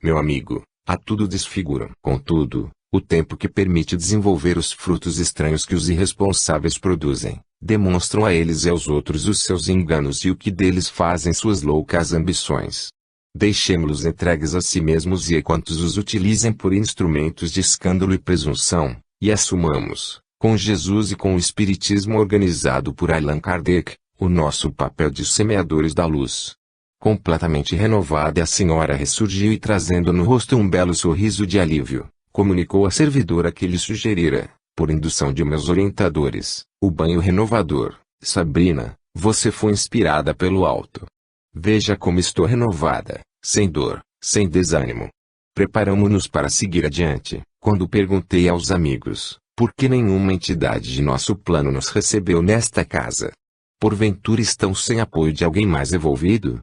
meu amigo, a tudo desfiguram. Contudo, o tempo que permite desenvolver os frutos estranhos que os irresponsáveis produzem, demonstram a eles e aos outros os seus enganos e o que deles fazem suas loucas ambições. Deixemo-los entregues a si mesmos e a quantos os utilizem por instrumentos de escândalo e presunção, e assumamos, com Jesus e com o Espiritismo organizado por Allan Kardec, o nosso papel de semeadores da luz. Completamente renovada, a senhora ressurgiu e, trazendo no rosto um belo sorriso de alívio, comunicou à servidora que lhe sugerira, por indução de meus orientadores, o banho renovador. Sabrina, você foi inspirada pelo alto. Veja como estou renovada, sem dor, sem desânimo. Preparamo-nos para seguir adiante, quando perguntei aos amigos, por que nenhuma entidade de nosso plano nos recebeu nesta casa? Porventura estão sem apoio de alguém mais evolvido?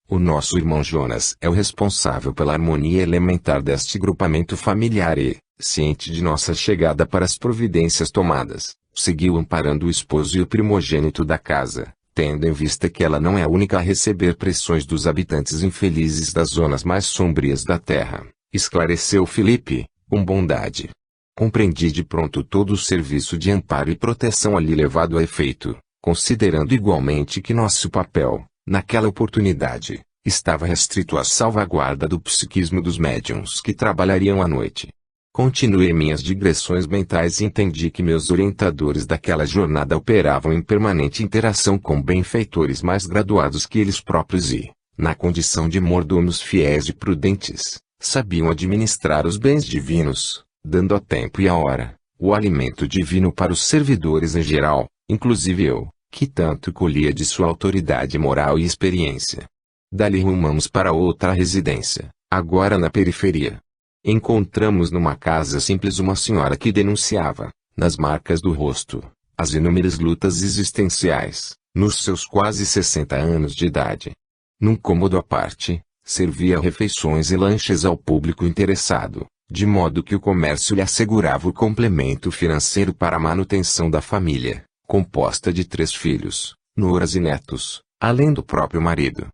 O nosso irmão Jonas é o responsável pela harmonia elementar deste grupamento familiar e, ciente de nossa chegada para as providências tomadas, seguiu amparando o esposo e o primogênito da casa, tendo em vista que ela não é a única a receber pressões dos habitantes infelizes das zonas mais sombrias da terra, esclareceu Felipe, com bondade. Compreendi de pronto todo o serviço de amparo e proteção ali levado a efeito, considerando igualmente que nosso papel, naquela oportunidade, estava restrito à salvaguarda do psiquismo dos médiuns que trabalhariam à noite. Continuei minhas digressões mentais e entendi que meus orientadores daquela jornada operavam em permanente interação com benfeitores mais graduados que eles próprios e, na condição de mordomos fiéis e prudentes, sabiam administrar os bens divinos, dando a tempo e a hora, o alimento divino para os servidores em geral, inclusive eu, que tanto colhia de sua autoridade moral e experiência. Dali rumamos para outra residência, agora na periferia. Encontramos numa casa simples uma senhora que denunciava, nas marcas do rosto, as inúmeras lutas existenciais, nos seus quase 60 anos de idade. Num cômodo à parte, servia refeições e lanches ao público interessado, de modo que o comércio lhe assegurava o complemento financeiro para a manutenção da família, composta de 3 filhos, noras e netos, além do próprio marido.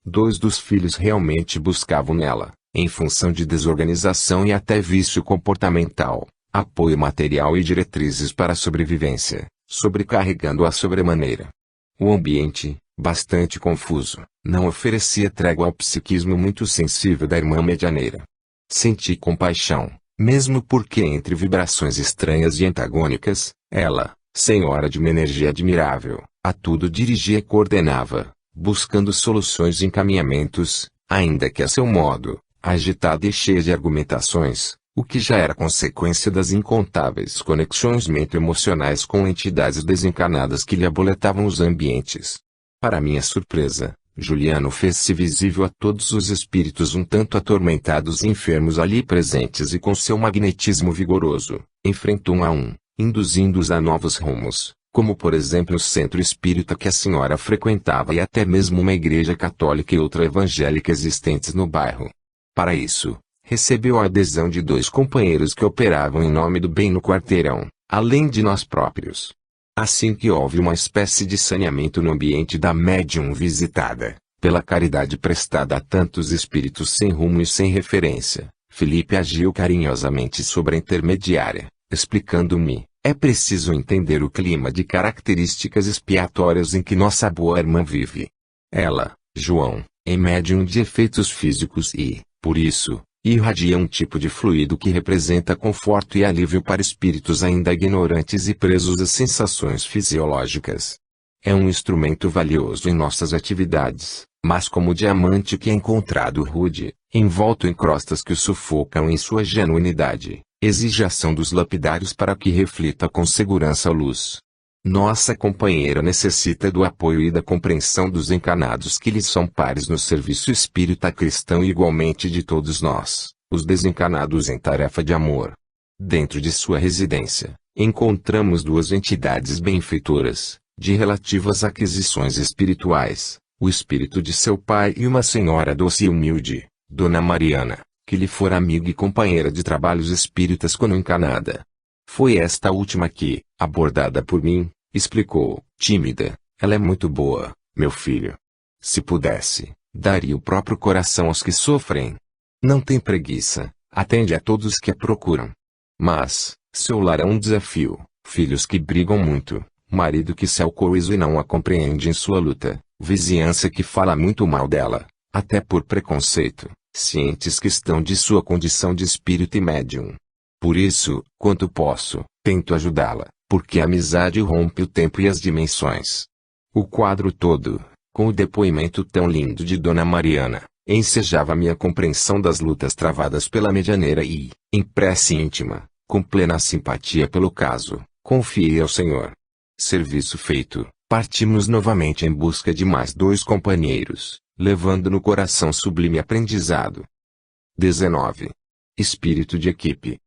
2 dos filhos realmente buscavam nela, em função de desorganização e até vício comportamental, apoio material e diretrizes para a sobrevivência, sobrecarregando-a sobremaneira. O ambiente, bastante confuso, não oferecia trégua ao psiquismo muito sensível da irmã medianeira. Senti compaixão, mesmo porque entre vibrações estranhas e antagônicas, ela, senhora de uma energia admirável, a tudo dirigia e coordenava, buscando soluções e encaminhamentos, ainda que a seu modo, agitada e cheia de argumentações, o que já era consequência das incontáveis conexões mente-emocionais com entidades desencarnadas que lhe aboletavam os ambientes. Para minha surpresa, Juliano fez-se visível a todos os espíritos um tanto atormentados e enfermos ali presentes e com seu magnetismo vigoroso, enfrentou um a um, induzindo-os a novos rumos, como por exemplo o centro espírita que a senhora frequentava e até mesmo uma igreja católica e outra evangélica existentes no bairro. Para isso, recebeu a adesão de 2 companheiros que operavam em nome do bem no quarteirão, além de nós próprios. Assim que houve uma espécie de saneamento no ambiente da médium visitada, pela caridade prestada a tantos espíritos sem rumo e sem referência, Felipe agiu carinhosamente sobre a intermediária, explicando-me: é preciso entender o clima de características expiatórias em que nossa boa irmã vive. Ela, João, é médium de efeitos físicos e, por isso, irradia um tipo de fluido que representa conforto e alívio para espíritos ainda ignorantes e presos a sensações fisiológicas. É um instrumento valioso em nossas atividades, mas como diamante que é encontrado rude, envolto em crostas que o sufocam em sua genuinidade, exige a ação dos lapidários para que reflita com segurança a luz. Nossa companheira necessita do apoio e da compreensão dos encarnados que lhe são pares no serviço espírita cristão e igualmente de todos nós, os desencarnados em tarefa de amor. Dentro de sua residência, encontramos 2 entidades benfeitoras, de relativas aquisições espirituais, o espírito de seu pai e uma senhora doce e humilde, Dona Mariana, que lhe fora amiga e companheira de trabalhos espíritas quando encarnada. Foi esta última que, abordada por mim, explicou, tímida: ela é muito boa, meu filho. Se pudesse, daria o próprio coração aos que sofrem. Não tem preguiça, atende a todos que a procuram. Mas, seu lar é um desafio, filhos que brigam muito, marido que se alcooliza e não a compreende em sua luta, vizinhança que fala muito mal dela, até por preconceito, cientes que estão de sua condição de espírito e médium. Por isso, quanto posso, tento ajudá-la, porque a amizade rompe o tempo e as dimensões. O quadro todo, com o depoimento tão lindo de Dona Mariana, ensejava minha compreensão das lutas travadas pela medianeira e, em prece íntima, com plena simpatia pelo caso, confiei ao Senhor. Serviço feito, partimos novamente em busca de mais 2 companheiros, levando no coração sublime aprendizado. 19. Espírito de equipe.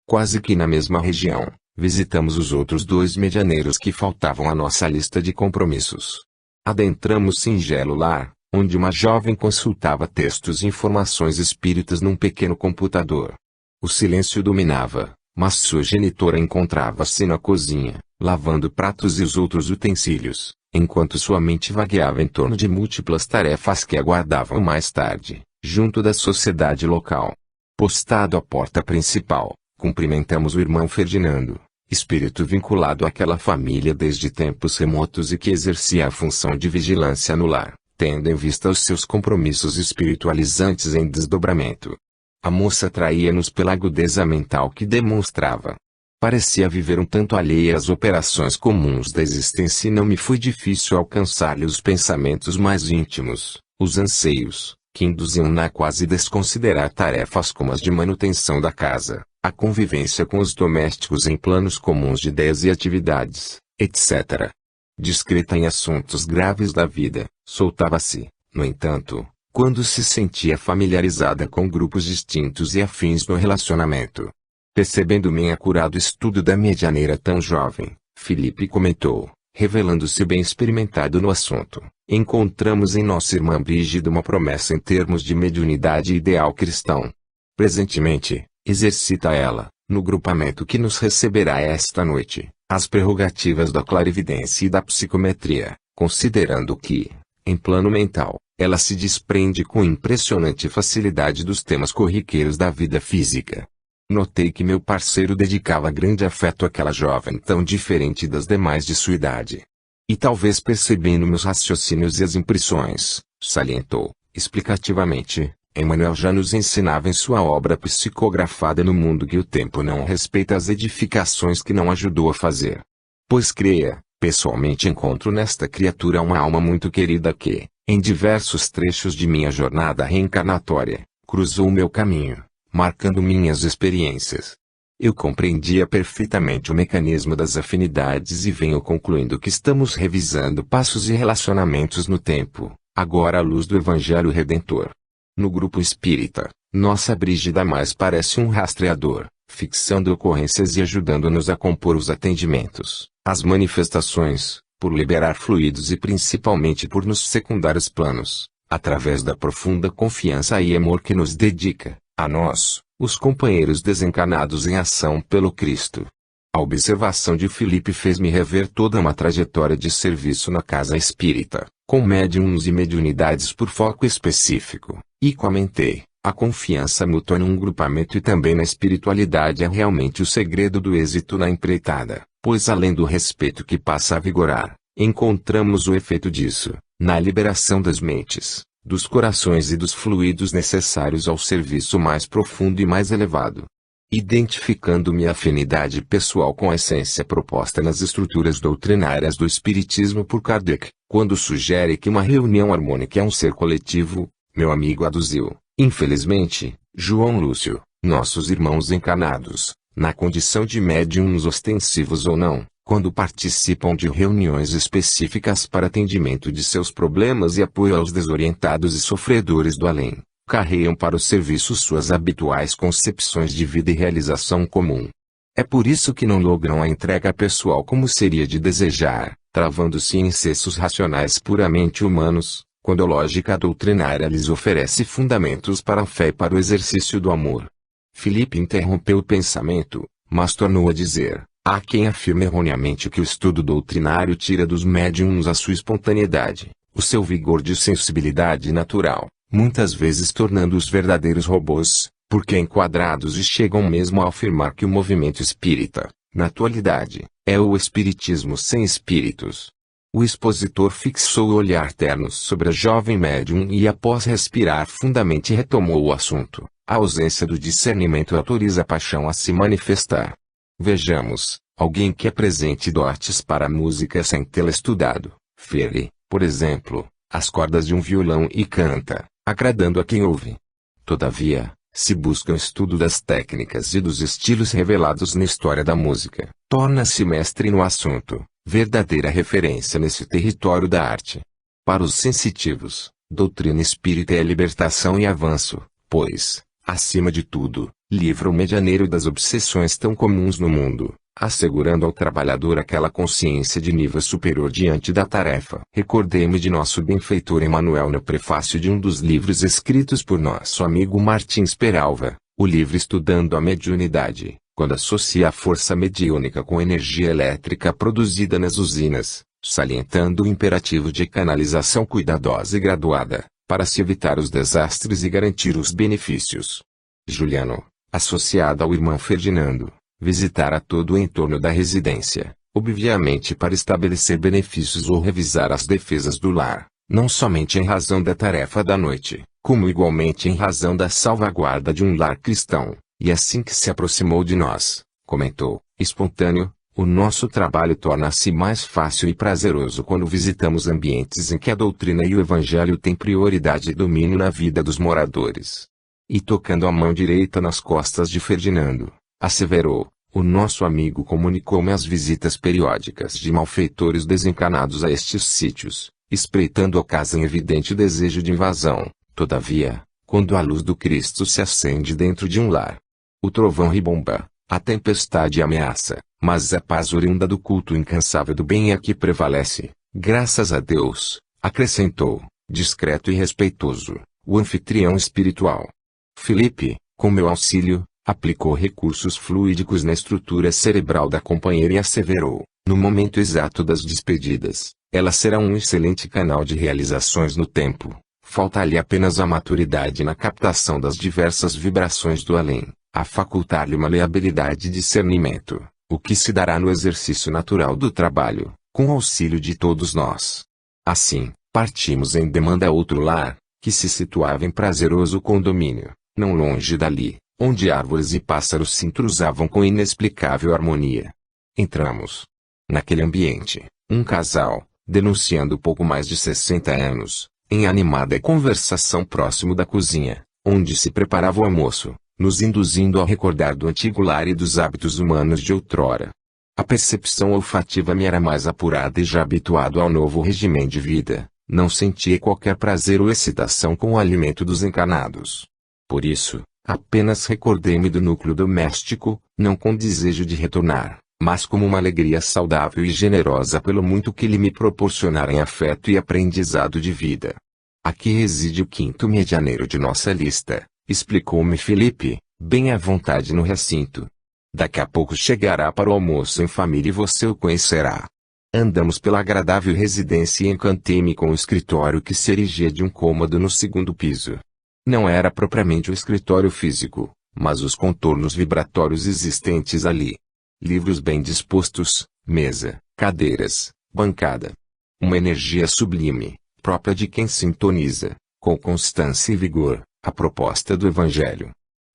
Quase que na mesma região, visitamos os outros 2 medianeiros que faltavam à nossa lista de compromissos. Adentramos singelo lar, onde uma jovem consultava textos e informações espíritas num pequeno computador. O silêncio dominava, mas sua genitora encontrava-se na cozinha, lavando pratos e os outros utensílios, enquanto sua mente vagueava em torno de múltiplas tarefas que aguardavam mais tarde, junto da sociedade local. Postado à porta principal, cumprimentamos o irmão Ferdinando, espírito vinculado àquela família desde tempos remotos e que exercia a função de vigilância no lar, tendo em vista os seus compromissos espiritualizantes em desdobramento. A moça atraía-nos pela agudeza mental que demonstrava. Parecia viver um tanto alheia às operações comuns da existência e não me foi difícil alcançar-lhe os pensamentos mais íntimos, os anseios, que induziam-na a quase desconsiderar tarefas como as de manutenção da casa, a convivência com os domésticos em planos comuns de ideias e atividades, etc. Discreta em assuntos graves da vida, soltava-se, no entanto, quando se sentia familiarizada com grupos distintos e afins no relacionamento. Percebendo meu acurado estudo da medianeira tão jovem, Felipe comentou, revelando-se bem experimentado no assunto: encontramos em nossa irmã Brígida uma promessa em termos de mediunidade e ideal cristão. Presentemente, exercita ela, no grupamento que nos receberá esta noite, as prerrogativas da clarividência e da psicometria, considerando que, em plano mental, ela se desprende com impressionante facilidade dos temas corriqueiros da vida física. Notei que meu parceiro dedicava grande afeto àquela jovem tão diferente das demais de sua idade. E talvez percebendo meus raciocínios e as impressões, salientou, explicativamente: Emmanuel já nos ensinava em sua obra psicografada no mundo que o tempo não respeita as edificações que não ajudou a fazer. Pois creia, pessoalmente encontro nesta criatura uma alma muito querida que, em diversos trechos de minha jornada reencarnatória, cruzou o meu caminho, marcando minhas experiências. Eu compreendia perfeitamente o mecanismo das afinidades e venho concluindo que estamos revisando passos e relacionamentos no tempo, agora à luz do Evangelho Redentor. No grupo espírita, nossa Brígida mais parece um rastreador, fixando ocorrências e ajudando-nos a compor os atendimentos, as manifestações, por liberar fluidos e principalmente por nos secundar os planos, através da profunda confiança e amor que nos dedica, a nós, os companheiros desencarnados em ação pelo Cristo. A observação de Felipe fez-me rever toda uma trajetória de serviço na casa espírita, com médiuns e mediunidades por foco específico, e comentei: a confiança mútua num grupamento e também na espiritualidade é realmente o segredo do êxito na empreitada, pois além do respeito que passa a vigorar, encontramos o efeito disso, na liberação das mentes, dos corações e dos fluidos necessários ao serviço mais profundo e mais elevado. Identificando minha afinidade pessoal com a essência proposta nas estruturas doutrinárias do Espiritismo por Kardec, quando sugere que uma reunião harmônica é um ser coletivo, meu amigo aduziu: infelizmente, João Lúcio, nossos irmãos encarnados, na condição de médiuns ostensivos ou não, quando participam de reuniões específicas para atendimento de seus problemas e apoio aos desorientados e sofredores do além, carregam para o serviço suas habituais concepções de vida e realização comum. É por isso que não logram a entrega pessoal como seria de desejar, travando-se em excessos racionais puramente humanos, quando a lógica doutrinária lhes oferece fundamentos para a fé e para o exercício do amor. Felipe interrompeu o pensamento, mas tornou a dizer: há quem afirme erroneamente que o estudo doutrinário tira dos médiuns a sua espontaneidade, o seu vigor de sensibilidade natural, muitas vezes tornando-os verdadeiros robôs, porque enquadrados e chegam mesmo a afirmar que o movimento espírita, na atualidade, é o espiritismo sem espíritos. O expositor fixou o olhar terno sobre a jovem médium e após respirar fundamente retomou o assunto. A ausência do discernimento autoriza a paixão a se manifestar. Vejamos, alguém que apresente dotes para a música sem tê-la estudado, fere, por exemplo, as cordas de um violão e canta, agradando a quem ouve. Todavia, se busca o estudo das técnicas e dos estilos revelados na história da música, torna-se mestre no assunto, verdadeira referência nesse território da arte. Para os sensitivos, doutrina espírita é libertação e avanço, pois, acima de tudo, livra o medianeiro das obsessões tão comuns no mundo, assegurando ao trabalhador aquela consciência de nível superior diante da tarefa. Recordei-me de nosso benfeitor Emmanuel no prefácio de um dos livros escritos por nosso amigo Martins Peralva, o livro Estudando a Mediunidade, quando associa a força mediúnica com energia elétrica produzida nas usinas, salientando o imperativo de canalização cuidadosa e graduada, para se evitar os desastres e garantir os benefícios. Juliano, associado ao irmão Ferdinando, visitara todo o entorno da residência, obviamente para estabelecer benefícios ou revisar as defesas do lar, não somente em razão da tarefa da noite, como igualmente em razão da salvaguarda de um lar cristão, e assim que se aproximou de nós, comentou, espontâneo, o nosso trabalho torna-se mais fácil e prazeroso quando visitamos ambientes em que a doutrina e o evangelho têm prioridade e domínio na vida dos moradores. E tocando a mão direita nas costas de Ferdinando, asseverou, o nosso amigo comunicou-me as visitas periódicas de malfeitores desencanados a estes sítios, espreitando a casa em evidente desejo de invasão. Todavia, quando a luz do Cristo se acende dentro de um lar, o trovão ribomba, a tempestade ameaça, mas a paz oriunda do culto incansável do bem é que prevalece. Graças a Deus, acrescentou, discreto e respeitoso, o anfitrião espiritual. Felipe, com meu auxílio, aplicou recursos fluídicos na estrutura cerebral da companheira e asseverou, no momento exato das despedidas, ela será um excelente canal de realizações no tempo. Falta-lhe apenas a maturidade na captação das diversas vibrações do além, a facultar-lhe maleabilidade e discernimento, o que se dará no exercício natural do trabalho, com auxílio de todos nós. Assim, partimos em demanda a outro lar, que se situava em prazeroso condomínio, não longe dali, onde árvores e pássaros se intrusavam com inexplicável harmonia. Entramos. Naquele ambiente, um casal, denunciando pouco mais de 60 anos, em animada conversação próximo da cozinha, onde se preparava o almoço, nos induzindo a recordar do antigo lar e dos hábitos humanos de outrora. A percepção olfativa me era mais apurada e já habituado ao novo regime de vida, não sentia qualquer prazer ou excitação com o alimento dos encarnados. Por isso, apenas recordei-me do núcleo doméstico, não com desejo de retornar, mas como uma alegria saudável e generosa pelo muito que lhe me proporcionara em afeto e aprendizado de vida. Aqui reside o quinto medianeiro de nossa lista, explicou-me Felipe, bem à vontade no recinto. Daqui a pouco chegará para o almoço em família e você o conhecerá. Andamos pela agradável residência e encantei-me com o escritório que se erigia de um cômodo no segundo piso. Não era propriamente o escritório físico, mas os contornos vibratórios existentes ali. Livros bem dispostos, mesa, cadeiras, bancada. Uma energia sublime, própria de quem sintoniza, com constância e vigor, a proposta do Evangelho.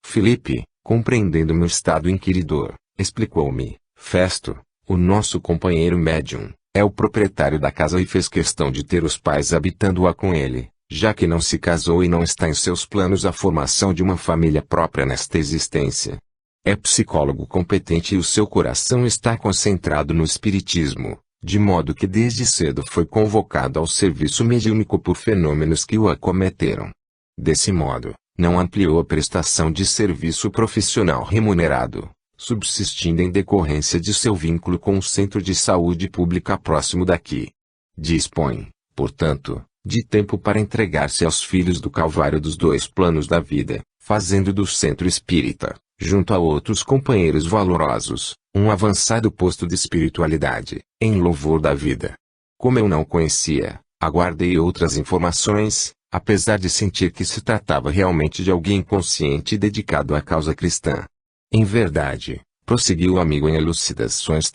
Felipe, compreendendo meu estado inquiridor, explicou-me, Festo, o nosso companheiro médium, é o proprietário da casa e fez questão de ter os pais habitando-a com ele, já que não se casou e não está em seus planos a formação de uma família própria nesta existência. É psicólogo competente e o seu coração está concentrado no espiritismo, de modo que desde cedo foi convocado ao serviço mediúnico por fenômenos que o acometeram. Desse modo, não ampliou a prestação de serviço profissional remunerado, subsistindo em decorrência de seu vínculo com o centro de saúde pública próximo daqui. Dispõe, portanto, de tempo para entregar-se aos filhos do Calvário dos dois planos da vida, fazendo do centro espírita, junto a outros companheiros valorosos, um avançado posto de espiritualidade, em louvor da vida. Como eu não conhecia, aguardei outras informações, apesar de sentir que se tratava realmente de alguém consciente e dedicado à causa cristã. Em verdade, prosseguiu o amigo em elucidações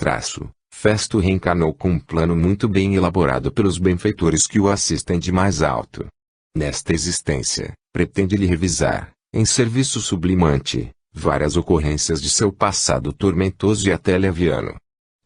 Festo reencarnou com um plano muito bem elaborado pelos benfeitores que o assistem de mais alto. Nesta existência, pretende-lhe revisar, em serviço sublimante, várias ocorrências de seu passado tormentoso e até leviano.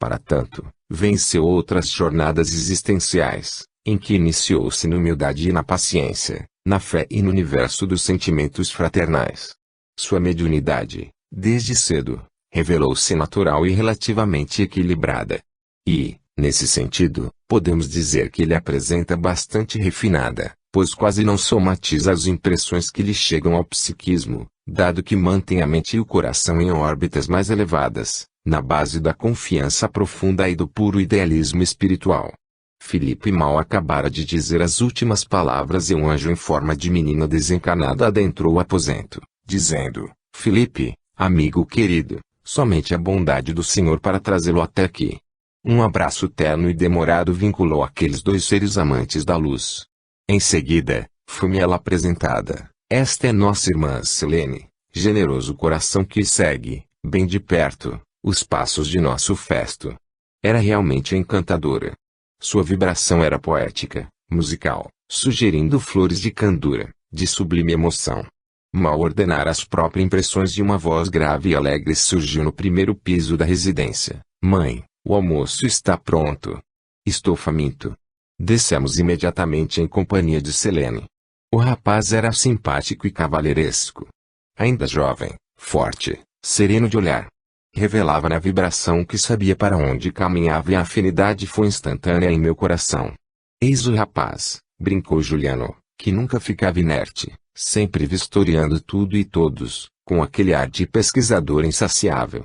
Para tanto, venceu outras jornadas existenciais, em que iniciou-se na humildade e na paciência, na fé e no universo dos sentimentos fraternais. Sua mediunidade, desde cedo, revelou-se natural e relativamente equilibrada. E, nesse sentido, podemos dizer que ele apresenta bastante refinada, pois quase não somatiza as impressões que lhe chegam ao psiquismo, dado que mantém a mente e o coração em órbitas mais elevadas, na base da confiança profunda e do puro idealismo espiritual. Felipe mal acabara de dizer as últimas palavras e um anjo em forma de menina desencarnada adentrou o aposento, dizendo: Felipe, amigo querido, somente a bondade do Senhor para trazê-lo até aqui. Um abraço terno e demorado vinculou aqueles dois seres amantes da luz. Em seguida, foi-me ela apresentada. Esta é nossa irmã Selene, generoso coração que segue, bem de perto, os passos de nosso Festo. Era realmente encantadora. Sua vibração era poética, musical, sugerindo flores de candura, de sublime emoção. Mal ordenara as próprias impressões de uma voz grave e alegre surgiu no primeiro piso da residência. Mãe, o almoço está pronto. Estou faminto. Descemos imediatamente em companhia de Selene. O rapaz era simpático e cavalheiresco. Ainda jovem, forte, sereno de olhar. Revelava na vibração que sabia para onde caminhava e a afinidade foi instantânea em meu coração. Eis o rapaz, brincou Juliano, que nunca ficava inerte, sempre vistoriando tudo e todos, com aquele ar de pesquisador insaciável.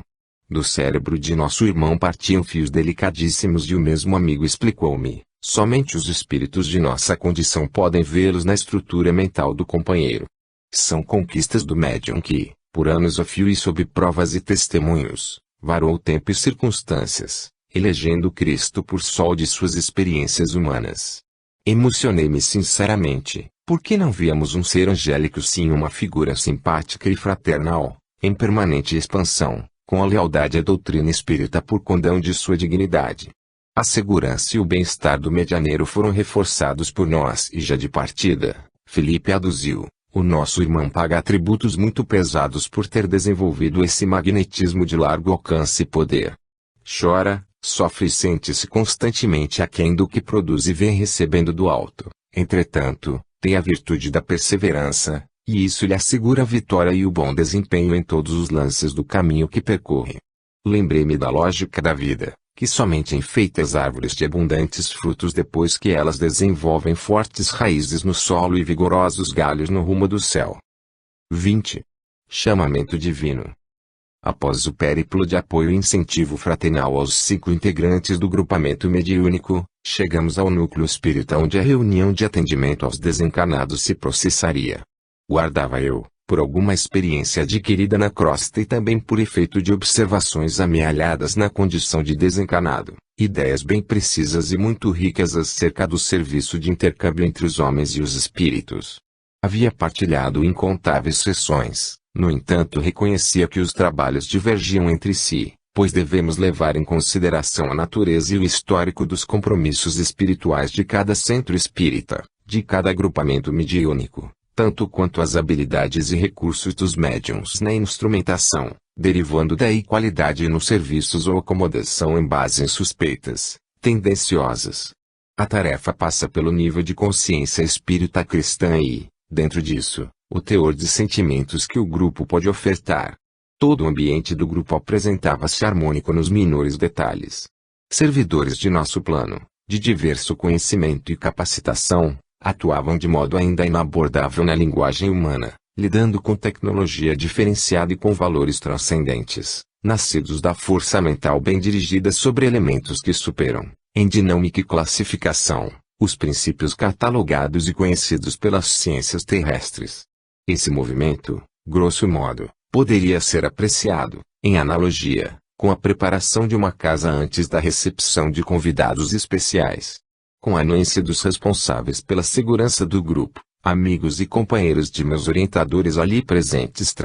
Do cérebro de nosso irmão partiam fios delicadíssimos e o mesmo amigo explicou-me: somente os espíritos de nossa condição podem vê-los na estrutura mental do companheiro. São conquistas do médium que, por anos a fio e sob provas e testemunhos, varou tempo e circunstâncias, elegendo Cristo por sol de suas experiências humanas. Emocionei-me sinceramente, porque não víamos um ser angélico sim uma figura simpática e fraternal, em permanente expansão, com a lealdade à doutrina espírita por condão de sua dignidade. A segurança e o bem-estar do medianeiro foram reforçados por nós e já de partida, Felipe aduziu, o nosso irmão paga tributos muito pesados por ter desenvolvido esse magnetismo de largo alcance e poder. Chora, sofre e sente-se constantemente aquém do que produz e vem recebendo do alto. Entretanto, tem a virtude da perseverança, e isso lhe assegura a vitória e o bom desempenho em todos os lances do caminho que percorre. Lembrei-me da lógica da vida, que somente enfeita as árvores de abundantes frutos depois que elas desenvolvem fortes raízes no solo e vigorosos galhos no rumo do céu. 20. Chamamento divino. Após o périplo de apoio e incentivo fraternal aos 5 integrantes do grupamento mediúnico, chegamos ao núcleo espírita onde a reunião de atendimento aos desencarnados se processaria. Guardava eu, por alguma experiência adquirida na crosta e também por efeito de observações amealhadas na condição de desencarnado, ideias bem precisas e muito ricas acerca do serviço de intercâmbio entre os homens e os espíritos. Havia partilhado incontáveis sessões, no entanto reconhecia que os trabalhos divergiam entre si, pois devemos levar em consideração a natureza e o histórico dos compromissos espirituais de cada centro espírita, de cada agrupamento mediúnico, tanto quanto as habilidades e recursos dos médiuns na instrumentação, derivando daí qualidade nos serviços ou acomodação em bases suspeitas, tendenciosas. A tarefa passa pelo nível de consciência espírita cristã e, dentro disso, o teor de sentimentos que o grupo pode ofertar. Todo o ambiente do grupo apresentava-se harmônico nos menores detalhes. Servidores de nosso plano, de diverso conhecimento e capacitação, atuavam de modo ainda inabordável na linguagem humana, lidando com tecnologia diferenciada e com valores transcendentes, nascidos da força mental bem dirigida sobre elementos que superam, em dinâmica e classificação, os princípios catalogados e conhecidos pelas ciências terrestres. Esse movimento, grosso modo, poderia ser apreciado, em analogia, com a preparação de uma casa antes da recepção de convidados especiais. Com a anuência dos responsáveis pela segurança do grupo, amigos e companheiros de meus orientadores ali presentes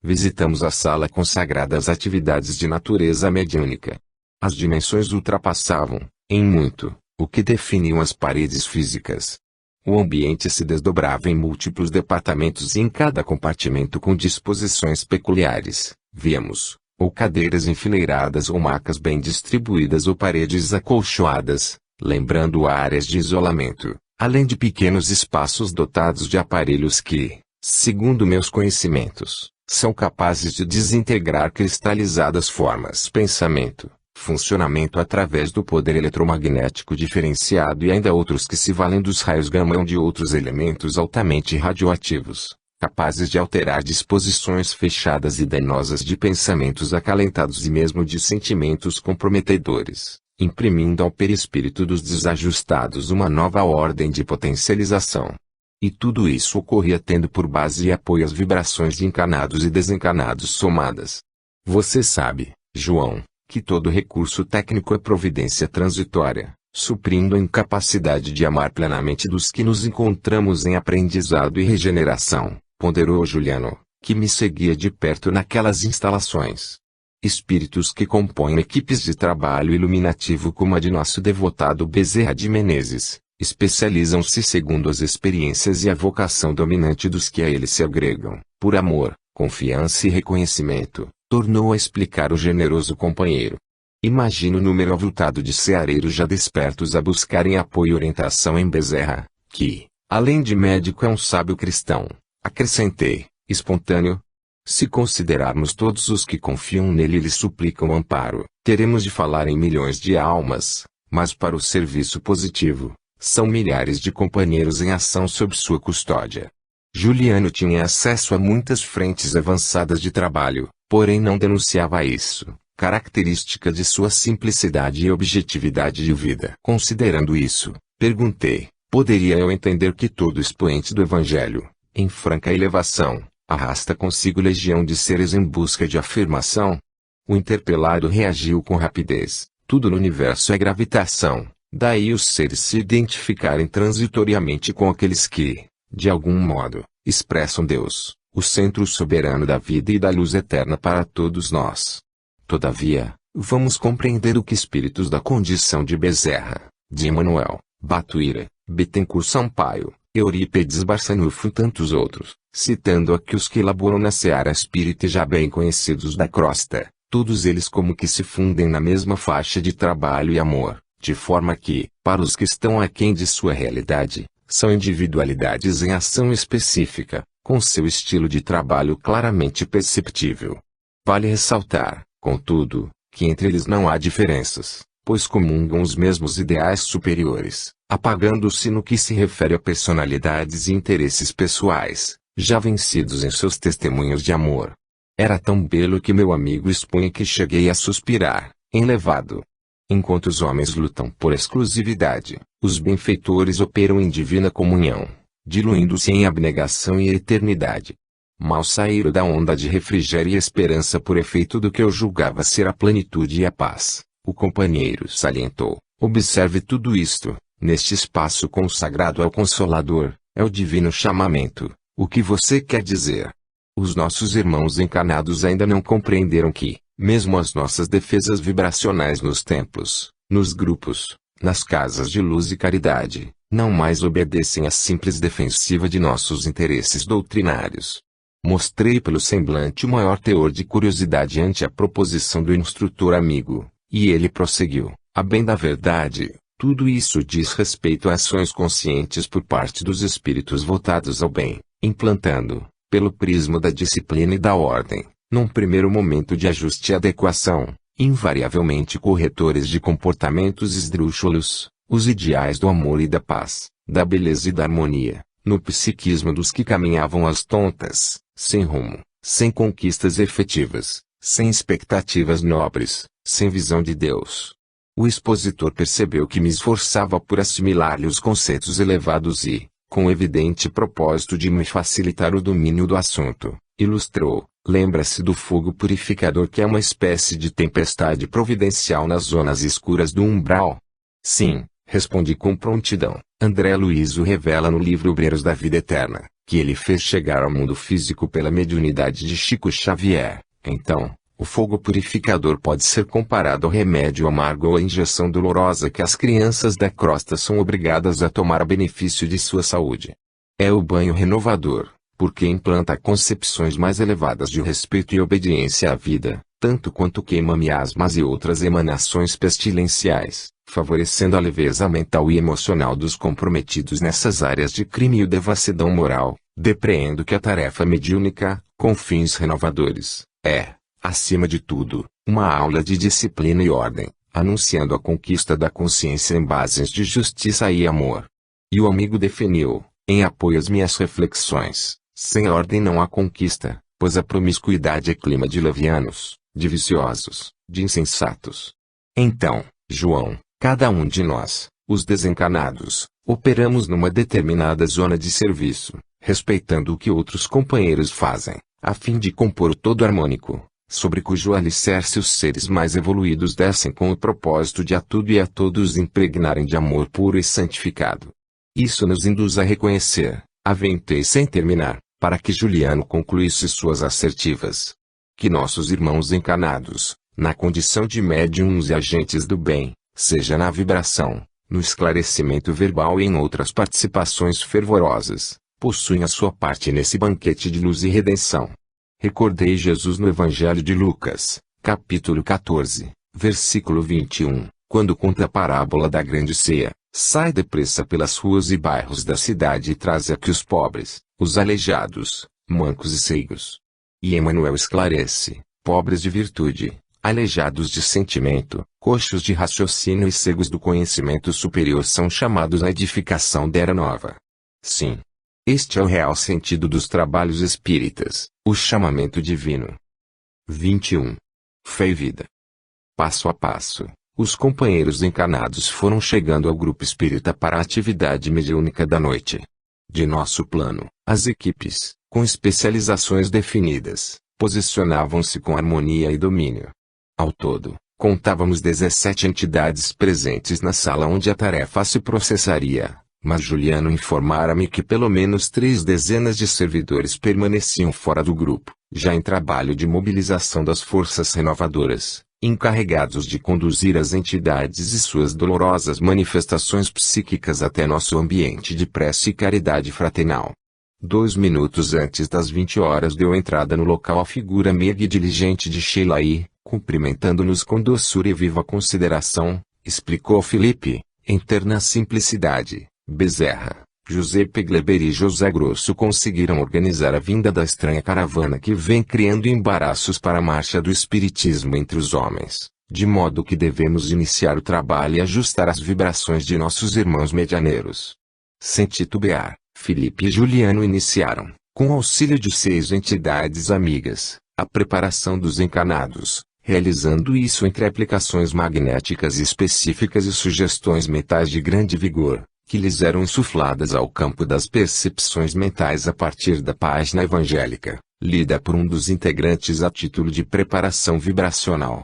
visitamos a sala consagrada às atividades de natureza mediúnica. As dimensões ultrapassavam, em muito, o que definiam as paredes físicas. O ambiente se desdobrava em múltiplos departamentos e em cada compartimento com disposições peculiares, víamos, ou cadeiras enfileiradas ou macas bem distribuídas ou paredes acolchoadas, lembrando áreas de isolamento, além de pequenos espaços dotados de aparelhos que, segundo meus conhecimentos, são capazes de desintegrar cristalizadas formas pensamento, funcionamento através do poder eletromagnético diferenciado e ainda outros que se valem dos raios gama ou de outros elementos altamente radioativos, capazes de alterar disposições fechadas e danosas de pensamentos acalentados e mesmo de sentimentos comprometedores, imprimindo ao perispírito dos desajustados uma nova ordem de potencialização. E tudo isso ocorria tendo por base e apoio as vibrações de encanados e desencanados somadas. Você sabe, João, que todo recurso técnico é providência transitória, suprindo a incapacidade de amar plenamente dos que nos encontramos em aprendizado e regeneração, ponderou Juliano, que me seguia de perto naquelas instalações. Espíritos que compõem equipes de trabalho iluminativo como a de nosso devotado Bezerra de Menezes, especializam-se segundo as experiências e a vocação dominante dos que a ele se agregam, por amor, confiança e reconhecimento, tornou a explicar o generoso companheiro. Imagino o número avultado de ceareiros já despertos a buscarem apoio e orientação em Bezerra, que, além de médico é um sábio cristão, acrescentei, espontâneo. Se considerarmos todos os que confiam nele e lhe suplicam amparo, teremos de falar em milhões de almas, mas para o serviço positivo, são milhares de companheiros em ação sob sua custódia. Juliano tinha acesso a muitas frentes avançadas de trabalho, porém não denunciava isso, característica de sua simplicidade e objetividade de vida. Considerando isso, perguntei, poderia eu entender que todo expoente do Evangelho, em franca elevação, arrasta consigo legião de seres em busca de afirmação? O interpelado reagiu com rapidez, tudo no universo é gravitação. Daí os seres se identificarem transitoriamente com aqueles que, de algum modo, expressam Deus, o centro soberano da vida e da luz eterna para todos nós. Todavia, vamos compreender o que espíritos da condição de Bezerra, de Emanuel, Batuíra, Bittencourt Sampaio, Eurípedes Barçanufo e tantos outros, citando aqui os que elaboram na seara espírita já bem conhecidos da crosta, todos eles como que se fundem na mesma faixa de trabalho e amor. De forma que, para os que estão aquém de sua realidade, são individualidades em ação específica, com seu estilo de trabalho claramente perceptível. Vale ressaltar, contudo, que entre eles não há diferenças, pois comungam os mesmos ideais superiores, apagando-se no que se refere a personalidades e interesses pessoais, já vencidos em seus testemunhos de amor. Era tão belo que meu amigo expunha que cheguei a suspirar, enlevado. Enquanto os homens lutam por exclusividade, os benfeitores operam em divina comunhão, diluindo-se em abnegação e eternidade. Mal saíram da onda de refrigério e esperança por efeito do que eu julgava ser a plenitude e a paz. O companheiro salientou, observe tudo isto, neste espaço consagrado ao Consolador, é o divino chamamento. O que você quer dizer? Os nossos irmãos encarnados ainda não compreenderam que, mesmo as nossas defesas vibracionais nos templos, nos grupos, nas casas de luz e caridade, não mais obedecem à simples defensiva de nossos interesses doutrinários. Mostrei pelo semblante o maior teor de curiosidade ante a proposição do instrutor amigo, e ele prosseguiu, a bem da verdade, tudo isso diz respeito a ações conscientes por parte dos espíritos voltados ao bem, implantando, pelo prisma da disciplina e da ordem, num primeiro momento de ajuste e adequação, invariavelmente corretores de comportamentos esdrúxulos, os ideais do amor e da paz, da beleza e da harmonia, no psiquismo dos que caminhavam às tontas, sem rumo, sem conquistas efetivas, sem expectativas nobres, sem visão de Deus. O expositor percebeu que me esforçava por assimilar-lhe os conceitos elevados e, com o evidente propósito de me facilitar o domínio do assunto, ilustrou. Lembra-se do fogo purificador que é uma espécie de tempestade providencial nas zonas escuras do umbral? Sim, respondi com prontidão. André Luiz o revela no livro Obreiros da Vida Eterna, que ele fez chegar ao mundo físico pela mediunidade de Chico Xavier. Então, o fogo purificador pode ser comparado ao remédio amargo ou à injeção dolorosa que as crianças da crosta são obrigadas a tomar a benefício de sua saúde. É o banho renovador, porque implanta concepções mais elevadas de respeito e obediência à vida, tanto quanto queima miasmas e outras emanações pestilenciais, favorecendo a leveza mental e emocional dos comprometidos nessas áreas de crime e devassidão moral, depreendo que a tarefa mediúnica, com fins renovadores, é, acima de tudo, uma aula de disciplina e ordem, anunciando a conquista da consciência em bases de justiça e amor. E o amigo definiu, em apoio às minhas reflexões, sem ordem não há conquista, pois a promiscuidade é clima de levianos, de viciosos, de insensatos. Então, João, cada um de nós, os desencarnados, operamos numa determinada zona de serviço, respeitando o que outros companheiros fazem, a fim de compor o todo harmônico, sobre cujo alicerce os seres mais evoluídos descem com o propósito de a tudo e a todos impregnarem de amor puro e santificado. Isso nos induz a reconhecer, aventei sem terminar, para que Juliano concluísse suas assertivas, que nossos irmãos encarnados, na condição de médiums e agentes do bem, seja na vibração, no esclarecimento verbal e em outras participações fervorosas, possuem a sua parte nesse banquete de luz e redenção. Recordei Jesus no Evangelho de Lucas, capítulo 14, versículo 21, quando conta a parábola da grande ceia: sai depressa pelas ruas e bairros da cidade e traze aqui os pobres, os aleijados, mancos e cegos. E Emmanuel esclarece: pobres de virtude, aleijados de sentimento, coxos de raciocínio e cegos do conhecimento superior são chamados à edificação da era nova. Sim. Este é o real sentido dos trabalhos espíritas, o chamamento divino. 21. Fé e vida. Passo a passo, os companheiros encarnados foram chegando ao grupo espírita para a atividade mediúnica da noite. De nosso plano, as equipes, com especializações definidas, posicionavam-se com harmonia e domínio. Ao todo, contávamos 17 entidades presentes na sala onde a tarefa se processaria, mas Juliano informara-me que pelo menos 3 dezenas de servidores permaneciam fora do grupo, já em trabalho de mobilização das forças renovadoras, encarregados de conduzir as entidades e suas dolorosas manifestações psíquicas até nosso ambiente de prece e caridade fraternal. 2 minutos antes das 20 horas deu entrada no local a figura meiga e diligente de Sheila e, cumprimentando-nos com doçura e viva consideração, explicou Felipe, em terna simplicidade: Bezerra, José Pegleber e José Grosso conseguiram organizar a vinda da estranha caravana que vem criando embaraços para a marcha do espiritismo entre os homens, de modo que devemos iniciar o trabalho e ajustar as vibrações de nossos irmãos medianeiros. Sem titubear, Felipe e Juliano iniciaram, com auxílio de 6 entidades amigas, a preparação dos encarnados, realizando isso entre aplicações magnéticas específicas e sugestões mentais de grande vigor, que lhes eram insufladas ao campo das percepções mentais a partir da página evangélica, lida por um dos integrantes a título de preparação vibracional.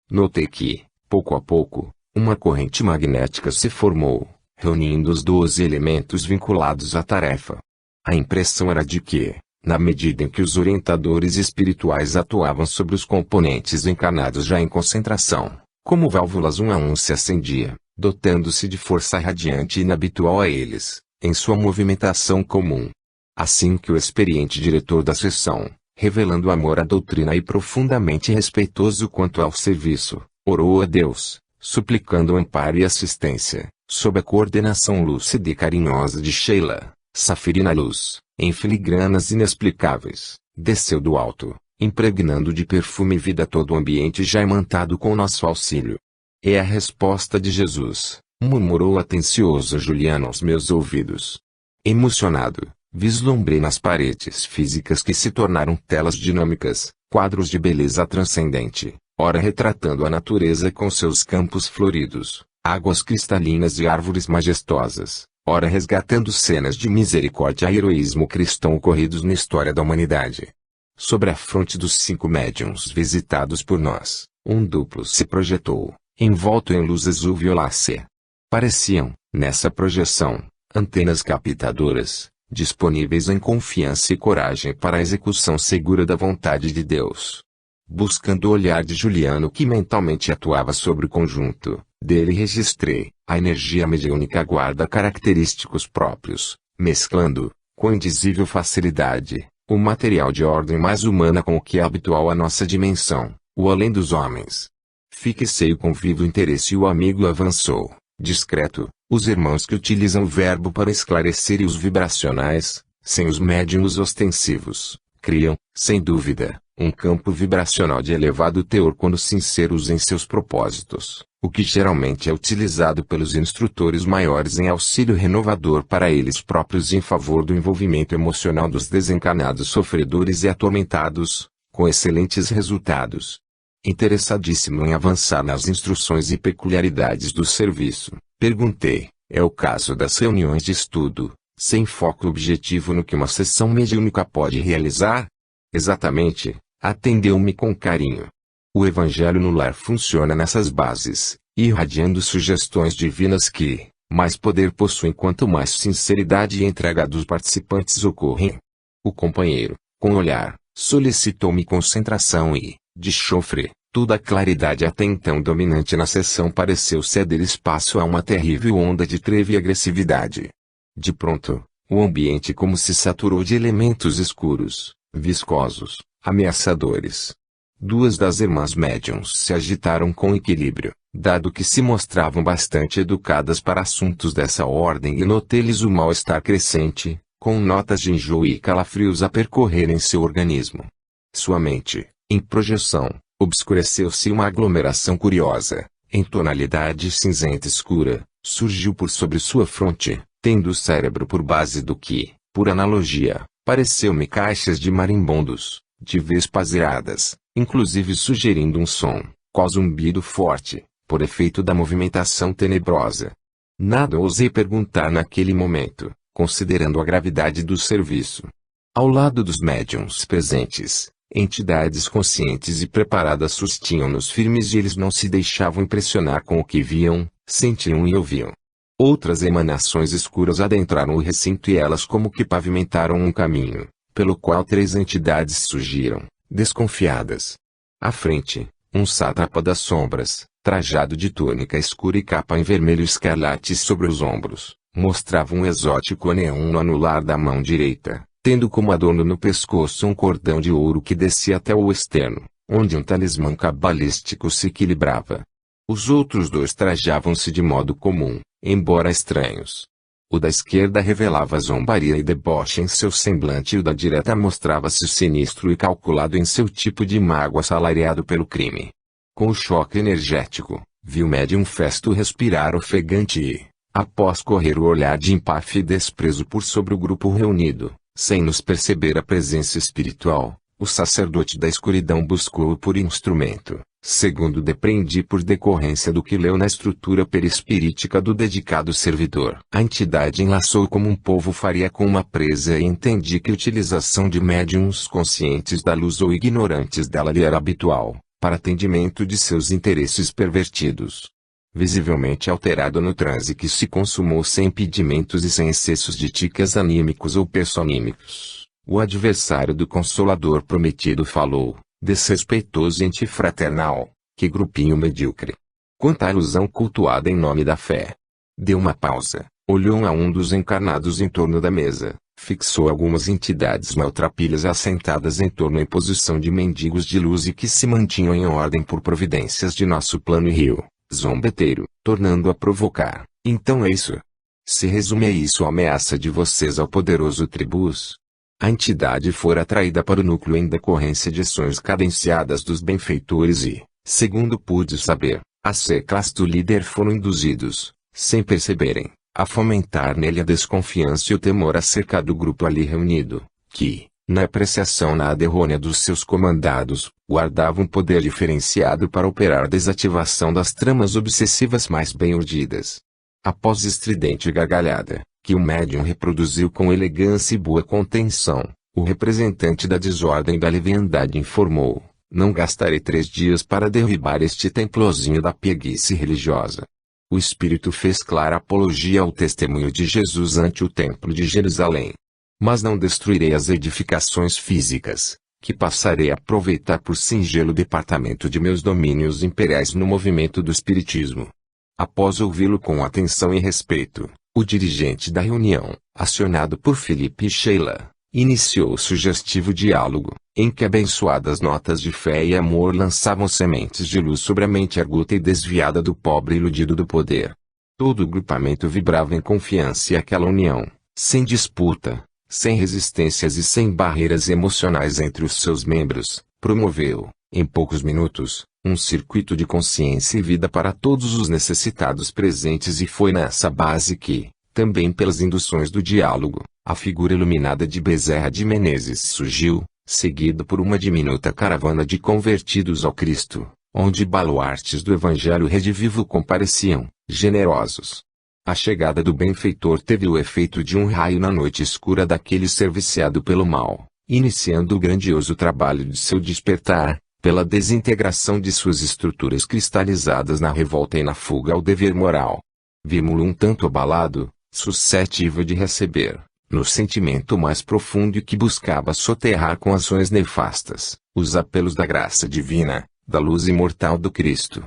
Notei que, pouco a pouco, uma corrente magnética se formou, reunindo os 12 elementos vinculados à tarefa. A impressão era de que, na medida em que os orientadores espirituais atuavam sobre os componentes encarnados já em concentração, como válvulas um a um se acendia, dotando-se de força radiante inabitual a eles, em sua movimentação comum. Assim que o experiente diretor da sessão, revelando amor à doutrina e profundamente respeitoso quanto ao serviço, orou a Deus, suplicando amparo e assistência, sob a coordenação lúcida e carinhosa de Sheila, Safirina Luz, em filigranas inexplicáveis, desceu do alto, impregnando de perfume e vida todo o ambiente já imantado com nosso auxílio. É a resposta de Jesus, murmurou atencioso Juliano aos meus ouvidos. Emocionado, vislumbrei nas paredes físicas que se tornaram telas dinâmicas, quadros de beleza transcendente, ora retratando a natureza com seus campos floridos, águas cristalinas e árvores majestosas, ora resgatando cenas de misericórdia e heroísmo cristão ocorridos na história da humanidade. Sobre a fronte dos 5 médiuns visitados por nós, um duplo se projetou, envolto em luz azul violácea. Pareciam, nessa projeção, antenas captadoras, disponíveis em confiança e coragem para a execução segura da vontade de Deus. Buscando o olhar de Juliano que mentalmente atuava sobre o conjunto, dele registrei, a energia mediúnica guarda característicos próprios, mesclando, com indizível facilidade, o material de ordem mais humana com o que é habitual à nossa dimensão, o além dos homens. Fixei com vivo interesse e o amigo avançou, discreto, os irmãos que utilizam o verbo para esclarecer e os vibracionais, sem os médiuns ostensivos, criam, sem dúvida, um campo vibracional de elevado teor quando sinceros em seus propósitos, o que geralmente é utilizado pelos instrutores maiores em auxílio renovador para eles próprios em favor do envolvimento emocional dos desencarnados sofredores e atormentados, com excelentes resultados. Interessadíssimo em avançar nas instruções e peculiaridades do serviço, perguntei, é o caso das reuniões de estudo, sem foco objetivo no que uma sessão mediúnica pode realizar? Exatamente, atendeu-me com carinho. O Evangelho no lar funciona nessas bases, irradiando sugestões divinas que, mais poder possuem quanto mais sinceridade e entrega dos participantes ocorrem. O companheiro, com olhar, solicitou-me concentração e, de chofre, toda a claridade até então dominante na sessão pareceu ceder espaço a uma terrível onda de treva e agressividade. De pronto, o ambiente como se saturou de elementos escuros, viscosos, ameaçadores. Duas das irmãs médiuns se agitaram com equilíbrio, dado que se mostravam bastante educadas para assuntos dessa ordem e notei-lhes o mal-estar crescente, com notas de enjoo e calafrios a percorrerem seu organismo. Sua mente, em projeção, obscureceu-se uma aglomeração curiosa, em tonalidade cinzenta escura, surgiu por sobre sua fronte, tendo o cérebro por base do que, por analogia, pareceu-me caixas de marimbondos, de vespas iradas, inclusive sugerindo um som, qual zumbido forte, por efeito da movimentação tenebrosa. Nada ousei perguntar naquele momento, considerando a gravidade do serviço. Ao lado dos médiuns presentes, entidades conscientes e preparadas sustinham-nos firmes e eles não se deixavam impressionar com o que viam, sentiam e ouviam. Outras emanações escuras adentraram o recinto e elas como que pavimentaram um caminho, pelo qual três entidades surgiram, desconfiadas. À frente, um sátrapa das sombras, trajado de túnica escura e capa em vermelho escarlate sobre os ombros, mostrava um exótico anel no anular da mão direita, tendo como adorno no pescoço um cordão de ouro que descia até o externo, onde um talismã cabalístico se equilibrava. Os outros dois trajavam-se de modo comum, embora estranhos. O da esquerda revelava zombaria e deboche em seu semblante e o da direita mostrava-se sinistro e calculado em seu tipo de mago assalariado pelo crime. Com o choque energético, vi o médium Festo respirar ofegante e, após correr o olhar de empáfia e desprezo por sobre o grupo reunido, sem nos perceber a presença espiritual, o sacerdote da escuridão buscou-o por instrumento, segundo depreendi por decorrência do que leu na estrutura perispirítica do dedicado servidor. A entidade enlaçou como um polvo faria com uma presa e entendi que a utilização de médiuns conscientes da luz ou ignorantes dela lhe era habitual, para atendimento de seus interesses pervertidos. Visivelmente alterado no transe que se consumou sem impedimentos e sem excessos de tiques anímicos ou personímicos, o adversário do Consolador prometido falou, desrespeitoso e antifraternal, que grupinho medíocre. Quanta ilusão cultuada em nome da fé. Deu uma pausa, olhou a um dos encarnados em torno da mesa, fixou algumas entidades maltrapilhas assentadas em torno em posição de mendigos de luz e que se mantinham em ordem por providências de nosso plano e rio, zombeteiro, tornando a provocar. Então é isso. Se resume a isso a ameaça de vocês ao poderoso tribus. A entidade fora atraída para o núcleo em decorrência de ações cadenciadas dos benfeitores e, segundo pude saber, as seclas do líder foram induzidos, sem perceberem, a fomentar nele a desconfiança e o temor acerca do grupo ali reunido, que, na apreciação nada errônea dos seus comandados, guardava um poder diferenciado para operar a desativação das tramas obsessivas mais bem urdidas. Após estridente gargalhada, que o médium reproduziu com elegância e boa contenção, o representante da desordem e da leviandade informou, não gastarei 3 dias para derribar este templozinho da pieguice religiosa. O Espírito fez clara apologia ao testemunho de Jesus ante o Templo de Jerusalém. Mas não destruirei as edificações físicas, que passarei a aproveitar por singelo departamento de meus domínios imperiais no movimento do Espiritismo. Após ouvi-lo com atenção e respeito, o dirigente da reunião, acionado por Felipe e Sheila, iniciou o sugestivo diálogo, em que abençoadas notas de fé e amor lançavam sementes de luz sobre a mente arguta e desviada do pobre iludido do poder. Todo o grupamento vibrava em confiança e aquela união, sem disputa, sem resistências e sem barreiras emocionais entre os seus membros, promoveu, em poucos minutos, um circuito de consciência e vida para todos os necessitados presentes, e foi nessa base que, também pelas induções do diálogo, a figura iluminada de Bezerra de Menezes surgiu, seguido por uma diminuta caravana de convertidos ao Cristo, onde baluartes do Evangelho redivivo compareciam, generosos. A chegada do benfeitor teve o efeito de um raio na noite escura daquele ser viciado pelo mal, iniciando o grandioso trabalho de seu despertar, pela desintegração de suas estruturas cristalizadas na revolta e na fuga ao dever moral. Vimos-lo um tanto abalado, suscetível de receber, no sentimento mais profundo e que buscava soterrar com ações nefastas, os apelos da graça divina, da luz imortal do Cristo.